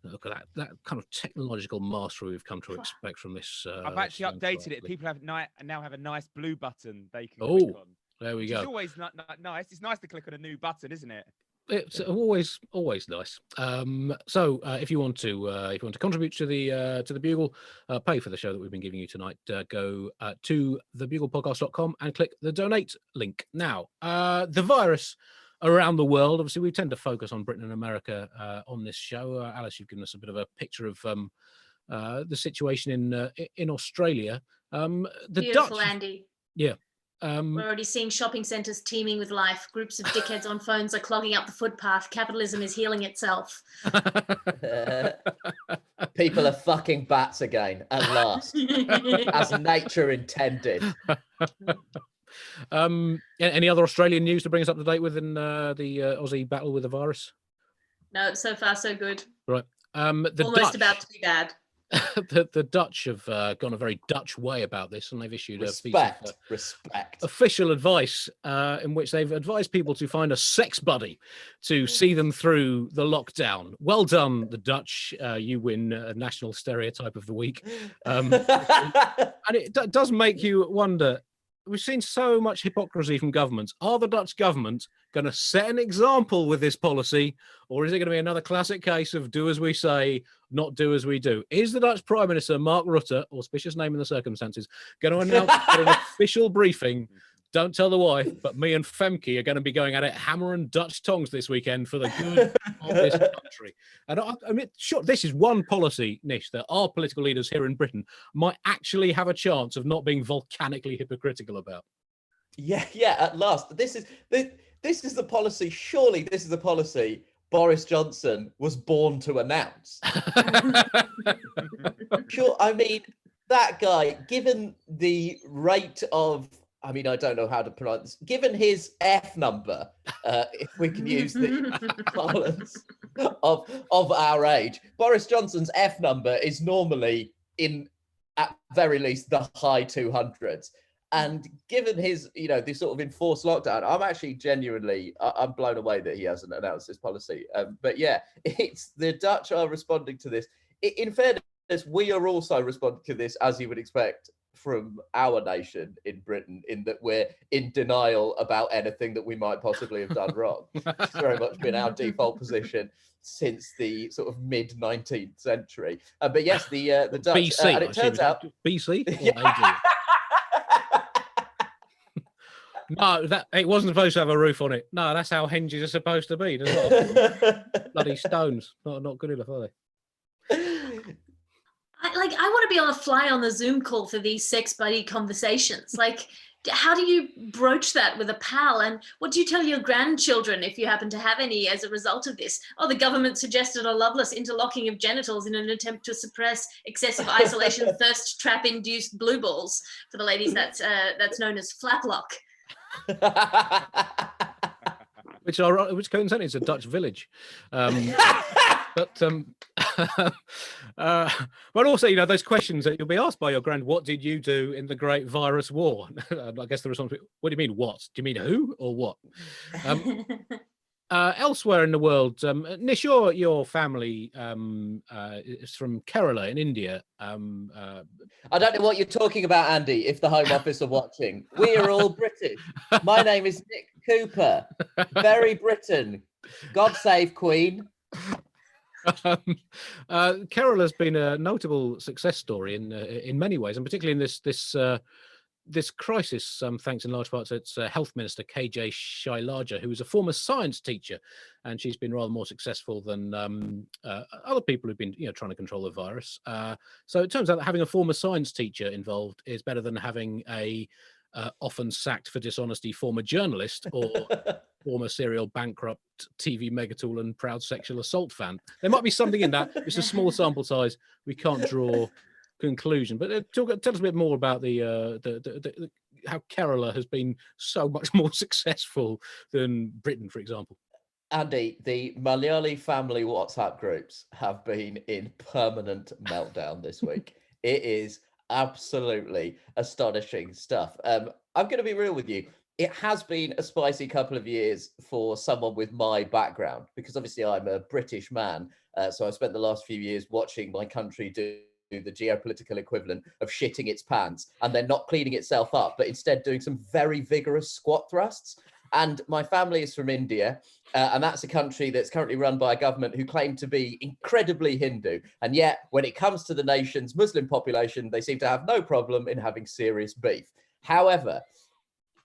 Look at that kind of technological mastery we've come to expect from this. I've actually updated it. People now have a nice blue button they can click on. There we go. It's always nice. It's nice to click on a new button, isn't it? It's always nice. So if you want to contribute to the Bugle, pay for the show that we've been giving you tonight, go to thebuglepodcast.com and click the donate link. Now, the virus around the world, obviously we tend to focus on Britain and America on this show. Alice, you've given us a bit of a picture of the situation in Australia. The beautiful, Dutch, Andy. Yeah. We're already seeing shopping centres teeming with life. Groups of dickheads on phones are clogging up the footpath. Capitalism is healing itself. People are fucking bats again, at last, as nature intended. Any other Australian news to bring us up to date with in the Aussie battle with the virus? No, so far so good. Right. The Almost Dutch, about to be bad. the Dutch have gone a very Dutch way about this, and they've issued a piece of official advice in which they've advised people to find a sex buddy to see them through the lockdown. Well done, the Dutch. You win National Stereotype of the Week. And it does make you wonder. We've seen so much hypocrisy from governments. Are the Dutch government going to set an example with this policy, or is it going to be another classic case of do as we say, not do as we do? Is the Dutch Prime Minister, Mark Rutte, auspicious name in the circumstances, going to announce at an official briefing, don't tell the wife, but me and Femke are going to be going at it hammer and Dutch tongs this weekend for the good of this country? And I mean, sure, this is one policy, Nish, that our political leaders here in Britain might actually have a chance of not being volcanically hypocritical about. Yeah, at last. This is the policy. Surely this is the policy Boris Johnson was born to announce. Sure, I mean, that guy, given the rate of, I mean, I don't know how to pronounce this. Given his F number, if we can use the parlance of our age, Boris Johnson's F number is normally at very least, the high 200s. And given his, this sort of enforced lockdown, I'm actually genuinely, I'm blown away that he hasn't announced this policy. But yeah, it's the Dutch are responding to this. In fairness, we are also responding to this, as you would expect, from our nation in Britain, in that we're in denial about anything that we might possibly have done wrong. It's very much been our default position since the sort of mid 19th century. But yes, the Dutch, BC, and it turns out BC or AD? No, it wasn't supposed to have a roof on it. No, that's how hinges are supposed to be. Bloody stones, not good enough, are they? I want to be on a fly on the Zoom call for these sex buddy conversations. Like, how do you broach that with a pal? And what do you tell your grandchildren if you happen to have any as a result of this? Oh, the government suggested a loveless interlocking of genitals in an attempt to suppress excessive isolation, thirst trap-induced blue balls. For the ladies, that's known as flaplock. Which coincidentally is a Dutch village. But But also, those questions that you'll be asked by your grand, what did you do in the Great Virus War? I guess the response, what do you mean what? Do you mean who or what? Elsewhere in the world, Nish, your family is from Kerala in India. I don't know what you're talking about, Andy, if the Home Office are watching. We are all British. My name is Nick Cooper. Very Britain. God save Queen. Kerala has been a notable success story in many ways, and particularly in this crisis, thanks in large part to its health minister, KJ Shailaja, who is a former science teacher, and she's been rather more successful than other people who've been trying to control the virus. So it turns out that having a former science teacher involved is better than having a often sacked for dishonesty former journalist or former serial bankrupt TV megatool and proud sexual assault fan. There might be something in that. It's a small sample size. We can't draw conclusion, but tell us a bit more about the how Kerala has been so much more successful than Britain, for example. Andy, the Malayali family WhatsApp groups have been in permanent meltdown this week. It is absolutely astonishing stuff. I'm going to be real with you. It has been a spicy couple of years for someone with my background, because obviously I'm a British man. So I spent the last few years watching my country do the geopolitical equivalent of shitting its pants and then not cleaning itself up, but instead doing some very vigorous squat thrusts. And my family is from India, and that's a country that's currently run by a government who claim to be incredibly Hindu. And yet, when it comes to the nation's Muslim population, they seem to have no problem in having serious beef. However,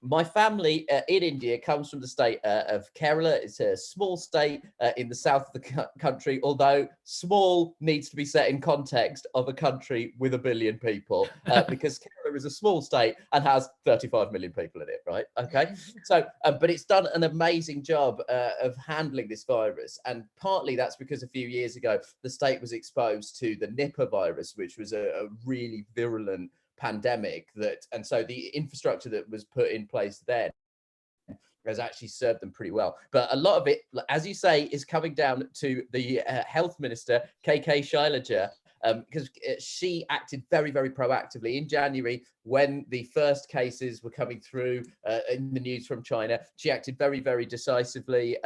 my family in India comes from the state of Kerala. It's a small state in the south of the country, although small needs to be set in context of a country with 1 billion people, because Kerala is a small state and has 35 million people in it, right? Okay. So, but it's done an amazing job of handling this virus. And partly that's because a few years ago, the state was exposed to the Nipah virus, which was a really virulent pandemic, and so the infrastructure that was put in place then has actually served them pretty well. But a lot of it, as you say, is coming down to the health minister, KK Shailaja, because she acted very, very proactively in January when the first cases were coming through in the news from China. She acted very, very decisively,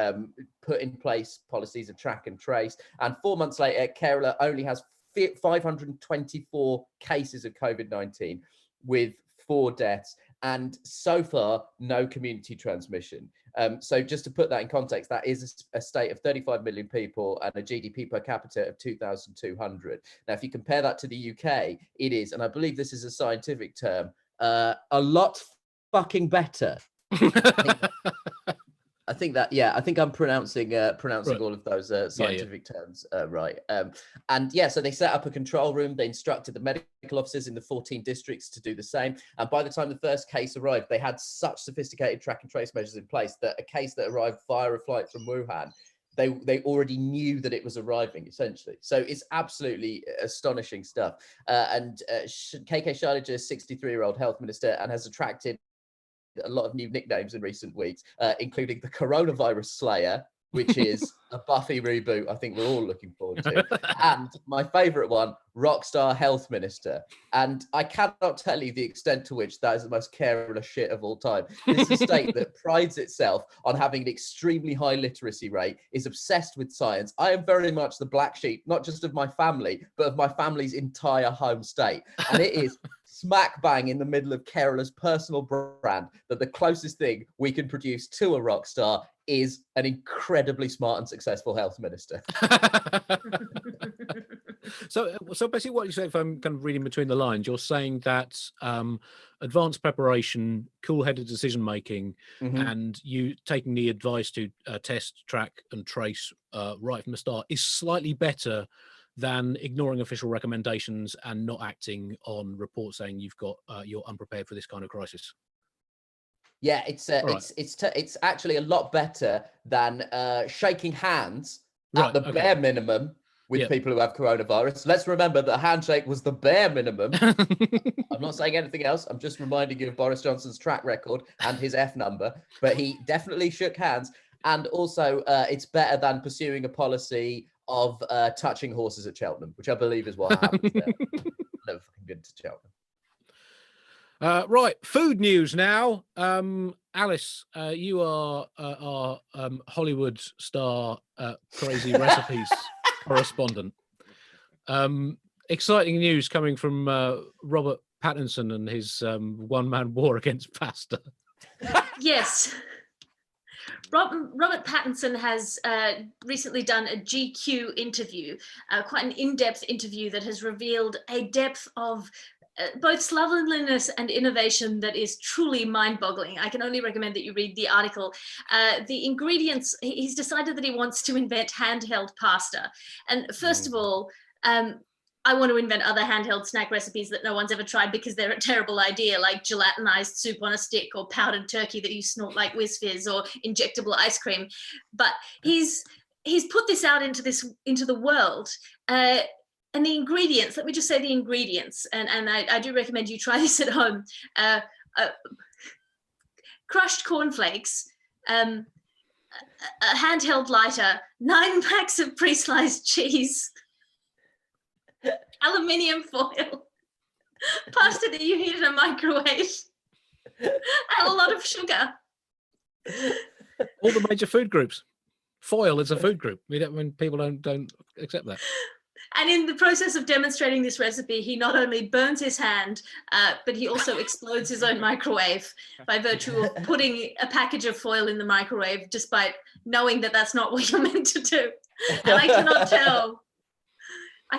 put in place policies of track and trace. And 4 months later, Kerala only has 524 cases of COVID-19 with 4 deaths, and so far no community transmission. So just to put that in context, that is a state of 35 million people and a GDP per capita of 2,200. Now, if you compare that to the UK, it is, and I believe this is a scientific term, a lot fucking better. I think I'm pronouncing right. All of those scientific terms right. And yeah, so they set up a control room. They instructed the medical officers in the 14 districts to do the same. And by the time the first case arrived, they had such sophisticated track and trace measures in place that a case that arrived via a flight from Wuhan, they already knew that it was arriving, essentially. So it's absolutely astonishing stuff. And KK Shailaja is a 63-year-old health minister and has attracted a lot of new nicknames in recent weeks, including the Coronavirus Slayer, which is a Buffy reboot I think we're all looking forward to. And my favourite one, Rockstar Health Minister. And I cannot tell you the extent to which that is the most careless shit of all time. This is a state that prides itself on having an extremely high literacy rate, is obsessed with science. I am very much the black sheep, not just of my family, but of my family's entire home state. And it is smack bang in the middle of Kerala's personal brand that the closest thing we can produce to a rock star is an incredibly smart and successful health minister. So basically what you say, if I'm kind of reading between the lines, you're saying that advanced preparation, cool-headed decision-making, and you taking the advice to test, track and trace right from the start is slightly better than ignoring official recommendations and not acting on reports saying you're unprepared for this kind of crisis. Yeah, it's actually a lot better than shaking hands at the bare minimum with people who have coronavirus. Let's remember that a handshake was the bare minimum. I'm not saying anything else. I'm just reminding you of Boris Johnson's track record and his F number, but he definitely shook hands. And also, it's better than pursuing a policy of touching horses at Cheltenham, which I believe is what happens there. Never fucking been to Cheltenham. Right, food news now. Alice, you are our Hollywood star crazy recipes correspondent. Exciting news coming from Robert Pattinson and his one-man war against pasta. Yes. Robert Pattinson has recently done a GQ interview, quite an in-depth interview that has revealed a depth of both slovenliness and innovation that is truly mind-boggling. I can only recommend that you read the article. The ingredients, he's decided that he wants to invent handheld pasta. And first of all, I want to invent other handheld snack recipes that no one's ever tried because they're a terrible idea, like gelatinized soup on a stick or powdered turkey that you snort like Whiz Fizz or injectable ice cream. But he's put this out into the world. And the ingredients, let me just say the ingredients, and I do recommend you try this at home. Crushed cornflakes, a handheld lighter, 9 packs of pre-sliced cheese, aluminium foil, pasta that you heat in a microwave, and a lot of sugar. All the major food groups. Foil is a food group. When people don't accept that. And in the process of demonstrating this recipe, he not only burns his hand, but he also explodes his own microwave by virtue of putting a package of foil in the microwave, despite knowing that that's not what you're meant to do. And I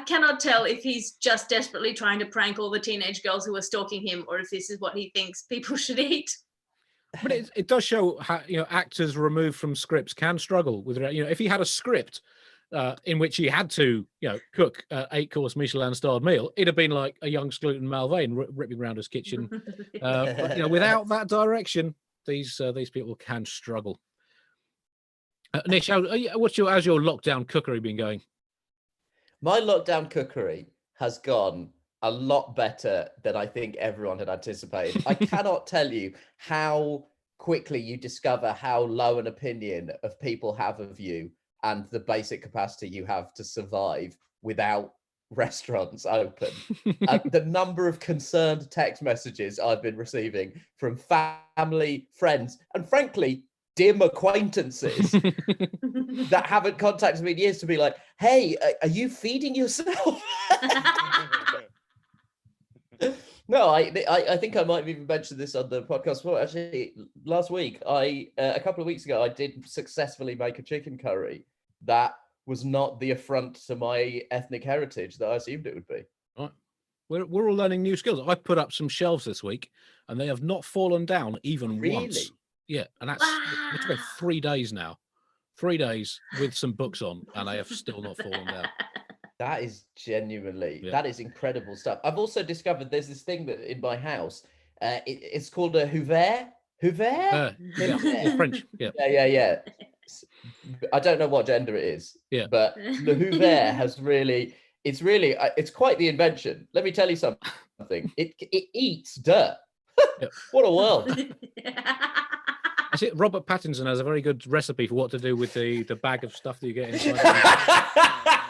cannot tell if he's just desperately trying to prank all the teenage girls who are stalking him, or if this is what he thinks people should eat. But it does show how actors removed from scripts can struggle with if he had a script in which he had to cook 8-course Michelin-starred meal, it'd have been like a young Skeleton Malvain ripping around his kitchen. But without that direction, these people can struggle. Nish, how's your lockdown cookery been going? My lockdown cookery has gone a lot better than I think everyone had anticipated. I cannot tell you how quickly you discover how low an opinion of people have of you and the basic capacity you have to survive without restaurants open. The number of concerned text messages I've been receiving from family, friends, and frankly, dim acquaintances that haven't contacted me in years to be like, hey, are you feeding yourself? No, I think I might have even mentioned this on the podcast before. Actually, last week, a couple of weeks ago, I did successfully make a chicken curry that was not the affront to my ethnic heritage that I assumed it would be. Right. We're all learning new skills. I put up some shelves this week, and they have not fallen down even once. Yeah, and that's it's been 3 days now. 3 days with some books on, and they have still not fallen down. That is genuinely, that is incredible stuff. I've also discovered there's this thing that in my house, it's called a Huvert. Huvert? French. Yeah. Yeah. I don't know what gender it is. Yeah. But the Huvert has really, it's quite the invention. Let me tell you something. It eats dirt. What a world. That's it. Robert Pattinson has a very good recipe for what to do with the bag of stuff that you get inside.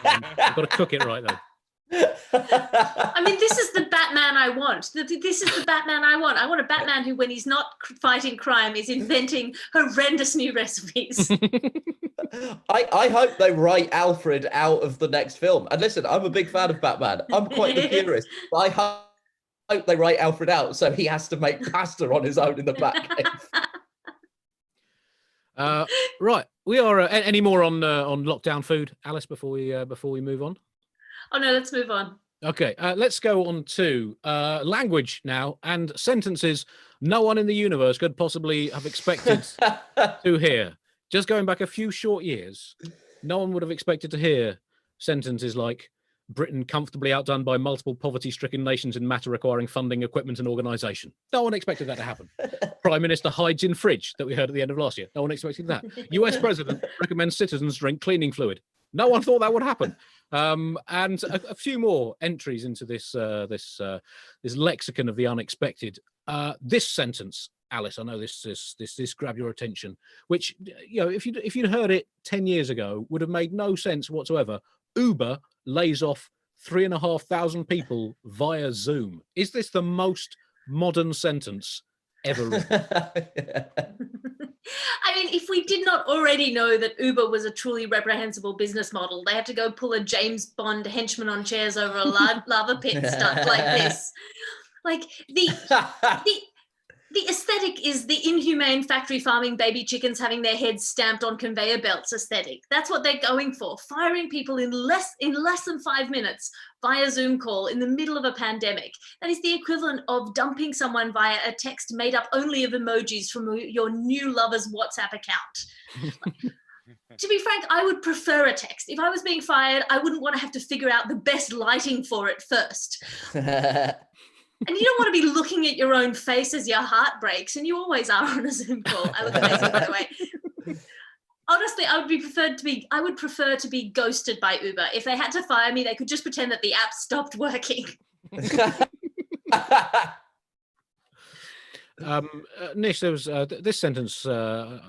You've got to cook it right, though. I mean, this is the Batman I want. This is the Batman I want. I want a Batman who, when he's not fighting crime, is inventing horrendous new recipes. I hope they write Alfred out of the next film. And listen, I'm a big fan of Batman. I'm quite the purist. But I hope they write Alfred out so he has to make pasta on his own in the Batcave. Right, we are any more on lockdown food, Alice, before we move on? Oh no, let's move on. Okay, let's go on to language now and sentences no one in the universe could possibly have expected to hear. Just going back a few short years, no one would have expected to hear sentences like Britain comfortably outdone by multiple poverty-stricken nations in matter requiring funding, equipment and organisation. No one expected that to happen. Prime Minister hides in fridge that we heard at the end of last year. No one expected that. US President recommends citizens drink cleaning fluid. No one thought that would happen. And a few more entries into this lexicon of the unexpected. This sentence, Alice, I know this grabbed your attention, which, if you'd heard it 10 years ago, would have made no sense whatsoever. Uber lays off 3,500 people via Zoom. Is this the most modern sentence ever written? I mean, if we did not already know that Uber was a truly reprehensible business model, they had to go pull a James Bond henchman on chairs over a lava pit stuff like this. Like the aesthetic is the inhumane factory farming baby chickens having their heads stamped on conveyor belts aesthetic. That's what they're going for. Firing people in less than 5 minutes via Zoom call in the middle of a pandemic. That is the equivalent of dumping someone via a text made up only of emojis from your new lover's WhatsApp account. To be frank, I would prefer a text. If I was being fired, I wouldn't want to have to figure out the best lighting for it first. And you don't want to be looking at your own face as your heart breaks, and you always are on a Zoom call. I look amazing, by the way. Honestly, I would prefer to be ghosted by Uber. If they had to fire me, they could just pretend that the app stopped working. Nish, there was this sentence. I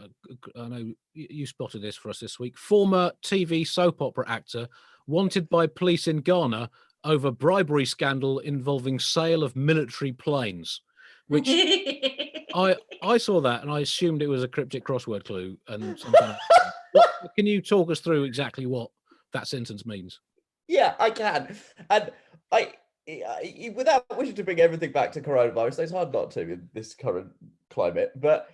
know you spotted this for us this week. Former TV soap opera actor wanted by police in Ghana over bribery scandal involving sale of military planes, which I saw that and I assumed it was a cryptic crossword clue. And can you talk us through exactly what that sentence means? Yeah, I can. And I without wishing to bring everything back to coronavirus, it's hard not to in this current climate, but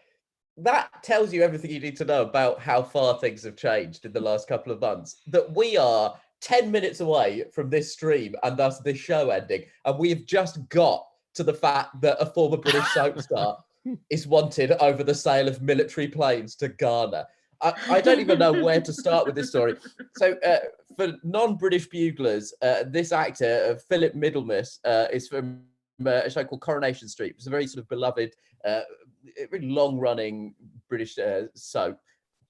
that tells you everything you need to know about how far things have changed in the last couple of months. That we are 10 minutes away from this stream and thus this show ending, and we have just got to the fact that a former British soap star is wanted over the sale of military planes to Ghana. I don't even know where to start with this story. So for non-British buglers, this actor, Philip Middlemiss, is from a show called Coronation Street. It's a very sort of beloved, really long-running British soap.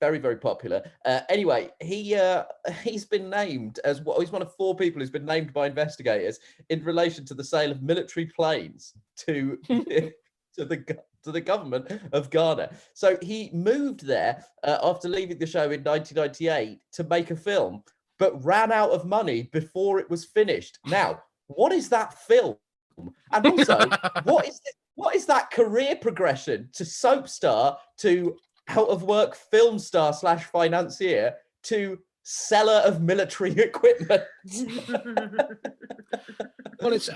Very, very popular. Anyway, he's been named as he's one of 4 people who's been named by investigators in relation to the sale of military planes to the government of Ghana. So he moved there after leaving the show in 1998 to make a film, but ran out of money before it was finished. Now, what is that film? And also, what is that career progression to soap star to out of work film star / financier to seller of military equipment? Well, it's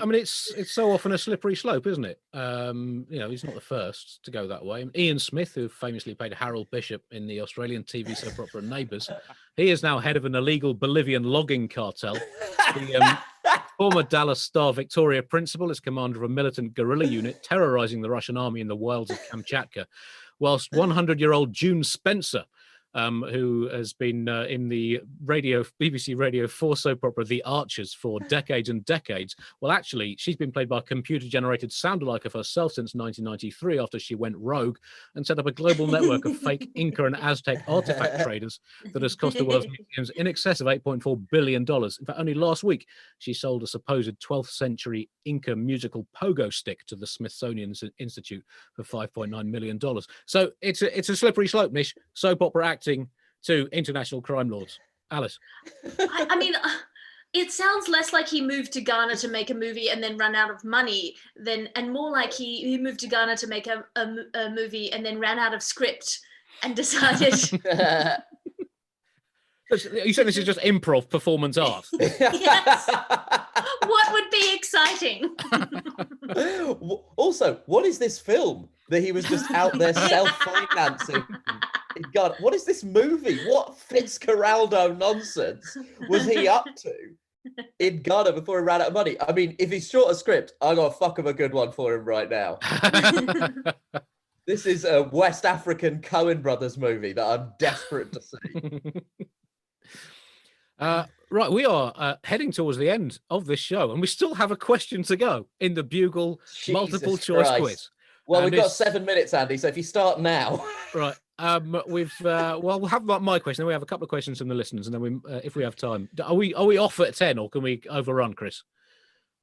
so often a slippery slope, isn't it? He's not the first to go that way. Ian Smith, who famously played Harold Bishop in the Australian TV soap opera Neighbours, he is now head of an illegal Bolivian logging cartel. The former Dallas Star Victoria principal is commander of a militant guerrilla unit terrorizing the Russian army in the wilds of Kamchatka, whilst 100-year-old June Spencer, who has been in the BBC Radio 4 soap opera The Archers for decades and decades. Well, actually, she's been played by a computer-generated sound-alike of herself since 1993 after she went rogue and set up a global network of fake Inca and Aztec artifact traders that has cost the world's museums in excess of $8.4 billion. In fact, only last week, she sold a supposed 12th century Inca musical pogo stick to the Smithsonian Institute for $5.9 million. So it's a slippery slope, Nish. Soap opera acting to international crime lords. Alice. I mean, it sounds less like he moved to Ghana to make a movie and then ran out of money and more like he moved to Ghana to make a movie and then ran out of script and decided. You said this is just improv performance art. Yes. What would be exciting? Also, what is this film that he was just out there self-financing? God, what is this movie? What Fitzcarraldo nonsense was he up to in Ghana before he ran out of money? I mean, if he's short a script, I got a fuck of a good one for him right now. This is a West African Coen Brothers movie that I'm desperate to see. Right, we are heading towards the end of this show, and we still have a question to go in the Bugle multiple choice quiz. Well, we've got 7 minutes, Andy. So if you start now, right. We'll have my question. Then we have a couple of questions from the listeners, and then if we have time, are we off at 10, or can we overrun, Chris?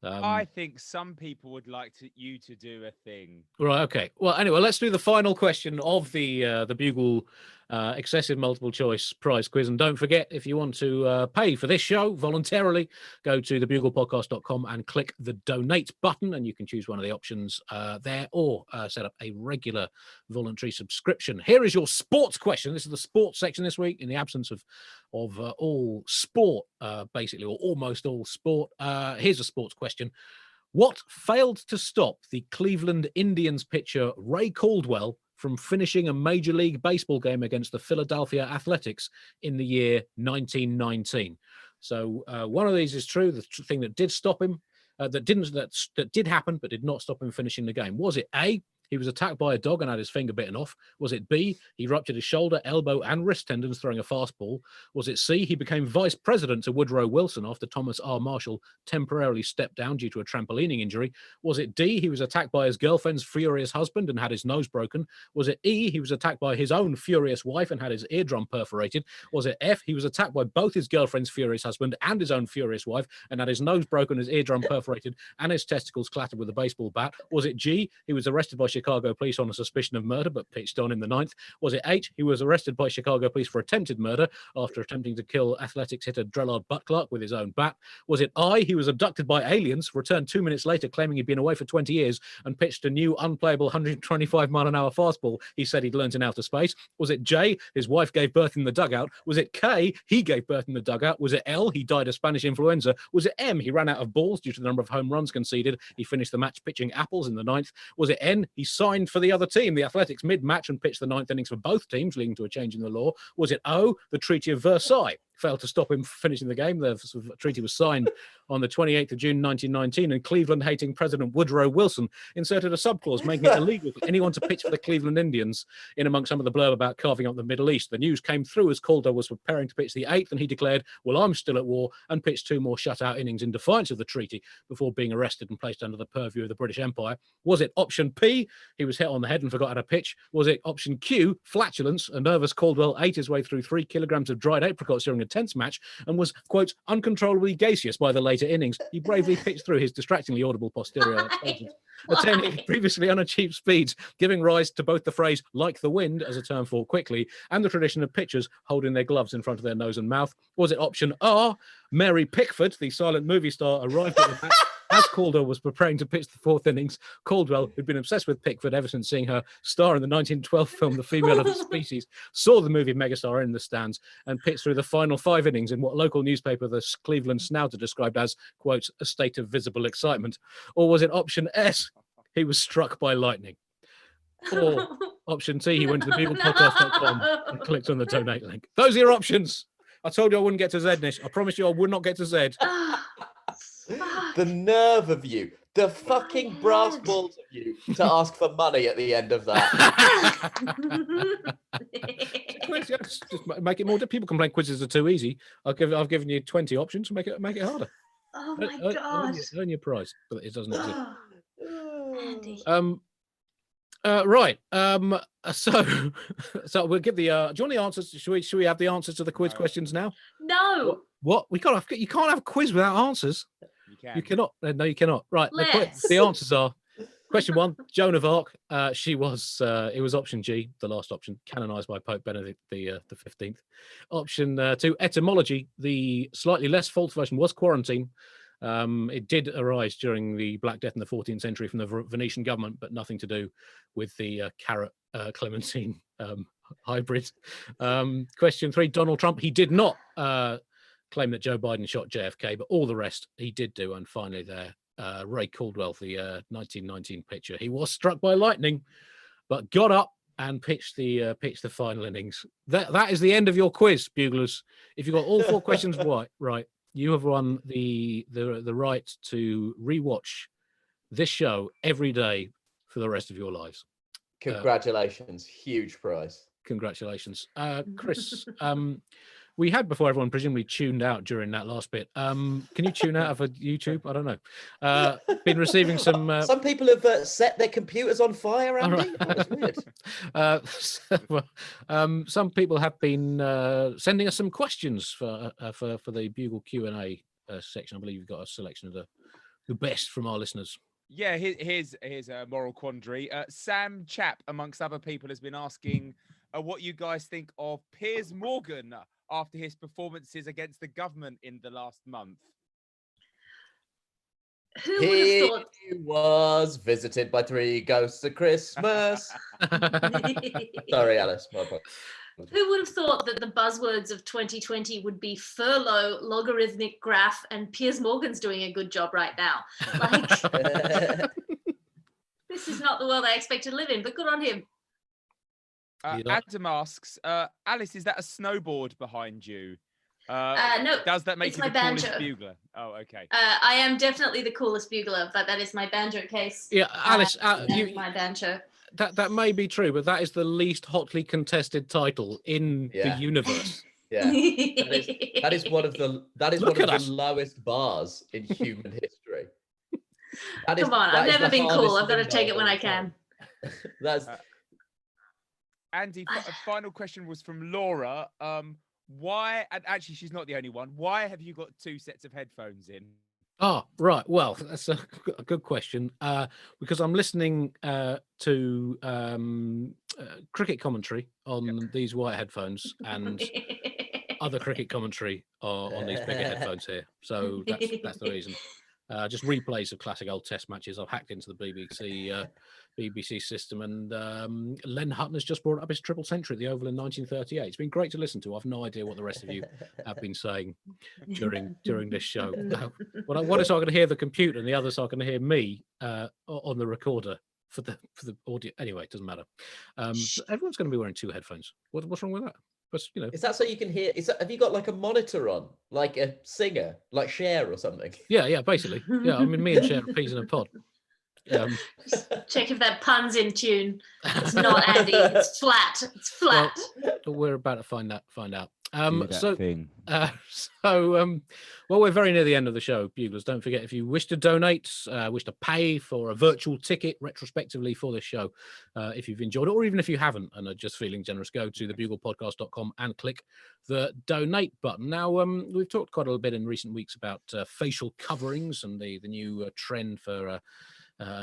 I think some people would like you to do a thing. Right. Okay. Well, anyway, let's do the final question of the Bugle excessive multiple choice prize quiz. And don't forget, if you want to pay for this show voluntarily, go to thebuglepodcast.com and click the donate button, and you can choose one of the options there, or set up a regular voluntary subscription. Here is your sports question. This is the sports section this week, in the absence of all sport, basically, or almost all sport. Here's a sports question. What failed to stop the Cleveland Indians pitcher Ray Caldwell from finishing a Major League Baseball game against the Philadelphia Athletics in the year 1919? So one of these is true. The thing that did stop him, that did happen, but did not stop him finishing the game. Was it A, he was attacked by a dog and had his finger bitten off? Was it B, he ruptured his shoulder, elbow, and wrist tendons throwing a fastball? Was it C, he became vice president to Woodrow Wilson after Thomas R. Marshall temporarily stepped down due to a trampolining injury? Was it D, he was attacked by his girlfriend's furious husband and had his nose broken? Was it E, he was attacked by his own furious wife and had his eardrum perforated? Was it F, he was attacked by both his girlfriend's furious husband and his own furious wife and had his nose broken, his eardrum perforated, and his testicles clattered with a baseball bat? Was it G, he was arrested by Chicago police on a suspicion of murder but pitched on in the ninth? Was it H, he was arrested by Chicago police for attempted murder after attempting to kill Athletics hitter Drellard Butclark with his own bat? Was it I, he was abducted by aliens, returned 2 minutes later claiming he'd been away for 20 years and pitched a new unplayable 125-mile-an-hour fastball he said he'd learned in outer space? Was it J, his wife gave birth in the dugout? Was it K, he gave birth in the dugout? Was it L, he died of Spanish influenza? Was it M, he ran out of balls due to the number of home runs conceded? He finished the match pitching apples in the ninth. Was it N, he signed for the other team, the Athletics, mid-match and pitched the ninth innings for both teams, leading to a change in the law? Was it O, the Treaty of Versailles failed to stop him finishing the game? The treaty was signed on the 28th of June 1919, and Cleveland-hating President Woodrow Wilson inserted a subclause making it illegal for anyone to pitch for the Cleveland Indians, in amongst some of the blurb about carving up the Middle East. The news came through as Caldwell was preparing to pitch the eighth, and he declared, "Well, I'm still at war," and pitched 2 more shutout innings in defiance of the treaty before being arrested and placed under the purview of the British Empire. Was it option P, he was hit on the head and forgot how to pitch? Was it option Q, flatulence, a nervous Caldwell ate his way through 3 kilograms of dried apricots during a tense match and was, quote, uncontrollably gaseous by the later innings? He bravely pitched through his distractingly audible posterior expansions, attaining previously unachieved speeds, giving rise to both the phrase "like the wind" as a term for quickly and the tradition of pitchers holding their gloves in front of their nose and mouth. Was it option R, Mary Pickford, the silent movie star, arrived at the match as Caldwell was preparing to pitch the 4th innings? Caldwell, who'd been obsessed with Pickford ever since seeing her star in the 1912 film The Female of the Species, saw the movie megastar in the stands and pitched through the final 5 innings in what local newspaper the Cleveland Snouter described as, quote, a state of visible excitement? Or was it option S, he was struck by lightning? Or option T, he went to thebuglepodcast.com and clicked on the donate link? Those are your options. I told you I wouldn't get to Z, Nish. I promised you I would not get to Z. The nerve of you, the fucking brass balls of you to ask for money at the end of that. Just make it more. People complain quizzes are too easy. I've given you 20 options. Make it harder. Oh my god! Earn your prize, but it doesn't exist. Andy. Right. So we'll give the. Do you want the answers? Should we have the answers to the quiz questions now? No. What? You can't have a quiz without answers. You cannot. No, you cannot. Right. The answers are: question 1, Joan of Arc. She was. It was option G, the last option, canonized by Pope Benedict the 15th. Option 2, etymology. The slightly less false version was quarantine. It did arise during the Black Death in the 14th century from the Venetian government, but nothing to do with the carrot clementine hybrid. Question 3, Donald Trump. He did not claim that Joe Biden shot JFK, but all the rest he did do. And finally there, Ray Caldwell, the 1919 pitcher. He was struck by lightning, but got up and pitched the final innings. That is the end of your quiz, Buglers. If you got all 4 questions right, you have won the right to rewatch this show every day for the rest of your lives. Congratulations. Huge prize. Congratulations. Chris, we had before everyone presumably tuned out during that last bit. Can you tune out of a YouTube? I don't know. Been receiving some... Some people have set their computers on fire, Andy. Right. That's weird. Some people have been sending us some questions for the Bugle Q&A section. I believe you've got a selection of the the best from our listeners. Yeah, here's a moral quandary. Sam Chapp, amongst other people, has been asking what you guys think of Piers Morgan after his performances against the government in the last month. Who would have He thought? was visited by 3 ghosts at Christmas. Sorry, Alice. My apologies. Who would have thought that the buzzwords of 2020 would be furlough, logarithmic graph, and Piers Morgan's doing a good job right now? Like, this is not the world I expect to live in, but good on him. Adam asks, Alice, is that a snowboard behind you? No. Does that make you my the coolest banjo. bugler? Oh, okay. I am definitely the coolest bugler, but that is my banjo case. Yeah, Alice, my banjo. That may be true, but that is the least hotly contested title in the universe. Yeah, that is one of the lowest bars in human history. Come on, I've never been cool. I've got to take it when I can. That's Andy. A final question was from Laura. Why? And actually, she's not the only one. Why have you got 2 sets of headphones in? Oh, right. Well, that's a good question. Because I'm listening to cricket commentary on these white headphones and other cricket commentary on these bigger headphones here. So that's the reason. Just replays of classic old Test matches. I've hacked into the BBC system, and Len Hutton has just brought up his triple century at the Oval in 1938. It's been great to listen to. I've no idea what the rest of you have been saying during this show. One is I can hear the computer, and the other is I can hear me on the recorder for the audio. Anyway, it doesn't matter. Everyone's going to be wearing 2 headphones. What's wrong with that? But, is that so you can hear? Have you got like a monitor on, like a singer, like Cher or something? Yeah, basically. Yeah, I mean, me and Cher are peas in a pod. Just check if that pun's in tune. It's not, Andy. It's flat. It's flat. Well, we're about to find out. Well, we're very near the end of the show, Buglers. Don't forget, if you wish to donate, wish to pay for a virtual ticket retrospectively for this show, if you've enjoyed it, or even if you haven't and are just feeling generous, go to thebuglepodcast.com and click the donate button. Now, we've talked quite a little bit in recent weeks about facial coverings and the new trend for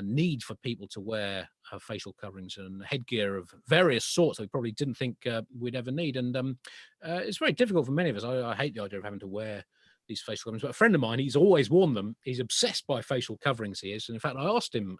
need for people to wear facial coverings and headgear of various sorts that we probably didn't think we'd ever need. And it's very difficult for many of us. I hate the idea of having to wear these facial coverings, but a friend of mine, he's always worn them. He's obsessed by facial coverings, he is. And in fact, I asked him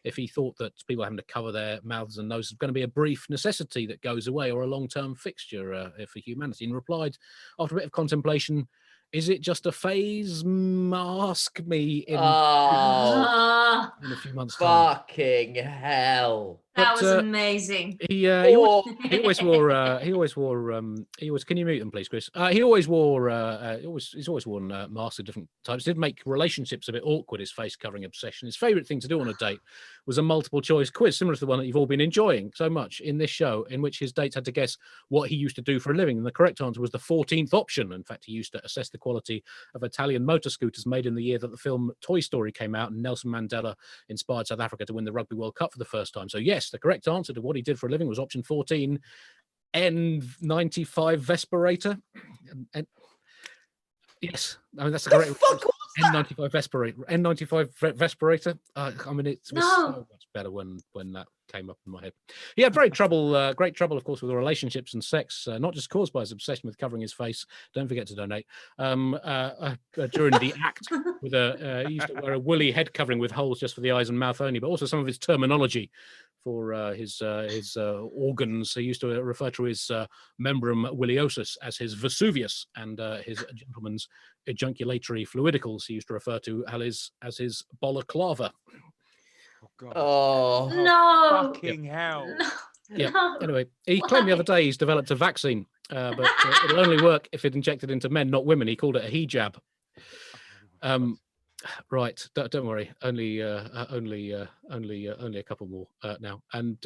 if he thought that people having to cover their mouths and noses is going to be a brief necessity that goes away or a long-term fixture for humanity, and replied, after a bit of contemplation, is it just a phase? Ask me in a few months' time. Fucking hell! That was amazing. He always wore. Can you mute them, please, Chris? He's always worn masks of different types. Did make relationships a bit awkward. His face covering obsession. His favourite thing to do on a date was a multiple choice quiz, similar to the one that you've all been enjoying so much in this show, in which his dates had to guess what he used to do for a living. And the correct answer was the 14th option. In fact, he used to assess the quality of Italian motor scooters made in the year that the film Toy Story came out, and Nelson Mandela inspired South Africa to win the Rugby World Cup for the first time. So yes, the correct answer to what he did for a living was option 14, N95 Vesperator. And yes, I mean that's the correct N95 Vesperator. I mean it was so much better when that came up in my head. He had great trouble, of course, with relationships and sex, not just caused by his obsession with covering his face. Don't forget to donate. During the act, he used to wear a woolly head covering with holes just for the eyes and mouth only, but also some of his terminology for his organs. He used to refer to his membrum wiliosus as his Vesuvius, and his gentleman's ejaculatory fluidicals he used to refer to as his balaclava. Oh, God. Oh no! Fucking hell! No. Yeah. No. Anyway, he claimed the other day he's developed a vaccine, but it'll only work if it's injected into men, not women. He called it a hijab. Right, don't worry. Only a couple more now. And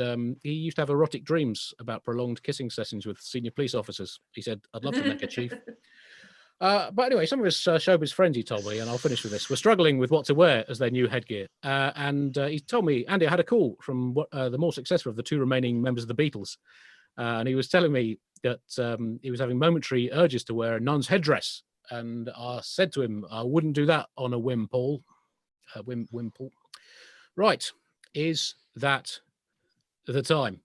he used to have erotic dreams about prolonged kissing sessions with senior police officers. He said, "I'd love to make a chief." But anyway, some of his showbiz friends, he told me, and I'll finish with this, were struggling with what to wear as their new headgear. And he told me, Andy, I had a call from the more successful of the 2 remaining members of the Beatles. And he was telling me that he was having momentary urges to wear a nun's headdress. And I said to him, I wouldn't do that on a whim, Paul. Wimple. Right, is that the time?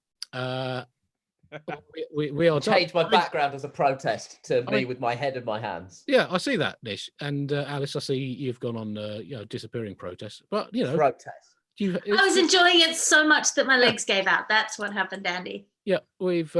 We are done. Change my background as a protest to me with my head in my hands. Yeah, I see that, Nish. And Alice, I see you've gone on disappearing protest. But Protest. I was enjoying it so much that my legs gave out. That's what happened, Andy. Yeah, this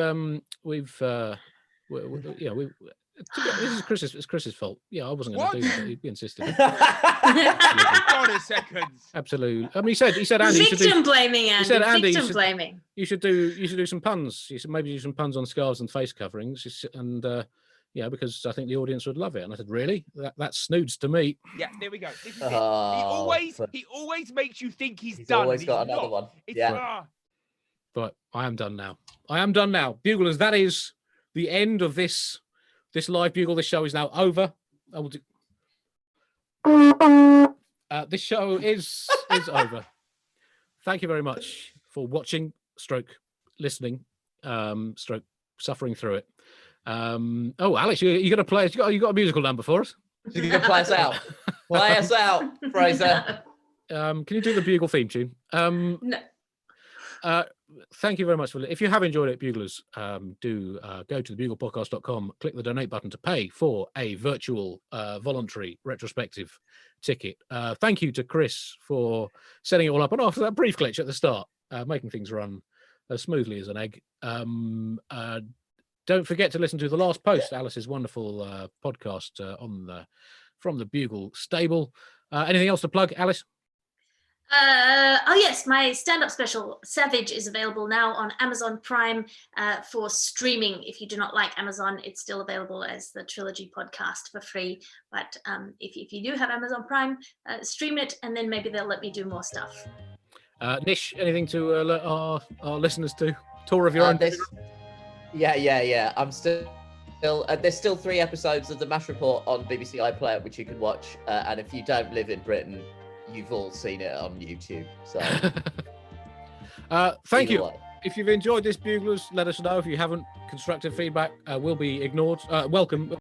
is Chris's fault. Yeah, I wasn't going to do that. He insisted. Got a second. Absolutely. I mean, he said, Andy, Victim blaming, Andy. He said, Andy, victim blaming. You should do some puns. You should maybe do some puns on scarves and face coverings, and because I think the audience would love it. And I said, really? That's snoods to me. Yeah, there we go. This is it. He always makes you think he's done. Always got another one. But I am done now. Buglers, that is the end of this live Bugle. This show is now over. I will do. This show is over. Thank you very much for watching, listening, suffering through it. Alex, you got to play. You got a musical number for us? You can play us out. Play us out, Fraser. Can you do the Bugle theme tune? No. Thank you very much. If you have enjoyed it, Buglers, do go to thebuglepodcast.com, click the donate button to pay for a virtual voluntary retrospective ticket. Thank you to Chris for setting it all up. And after that brief glitch at the start, making things run as smoothly as an egg. Don't forget to listen to The Last Post, Alice's wonderful podcast from the Bugle stable. Anything else to plug, Alice? Yes, my stand-up special Savage is available now on Amazon Prime for streaming. If you do not like Amazon, it's still available as the Trilogy podcast for free. But if you do have Amazon Prime, stream it, and then maybe they'll let me do more stuff. Nish, anything to let our listeners do? Tour of your own? Yeah. I'm still. There's still 3 episodes of the MASH Report on BBC iPlayer, which you can watch. And if you don't live in Britain, you've all seen it on YouTube. So, thank you. If you've enjoyed this, Buglers, let us know. If you haven't, constructive feedback will be ignored. Welcome.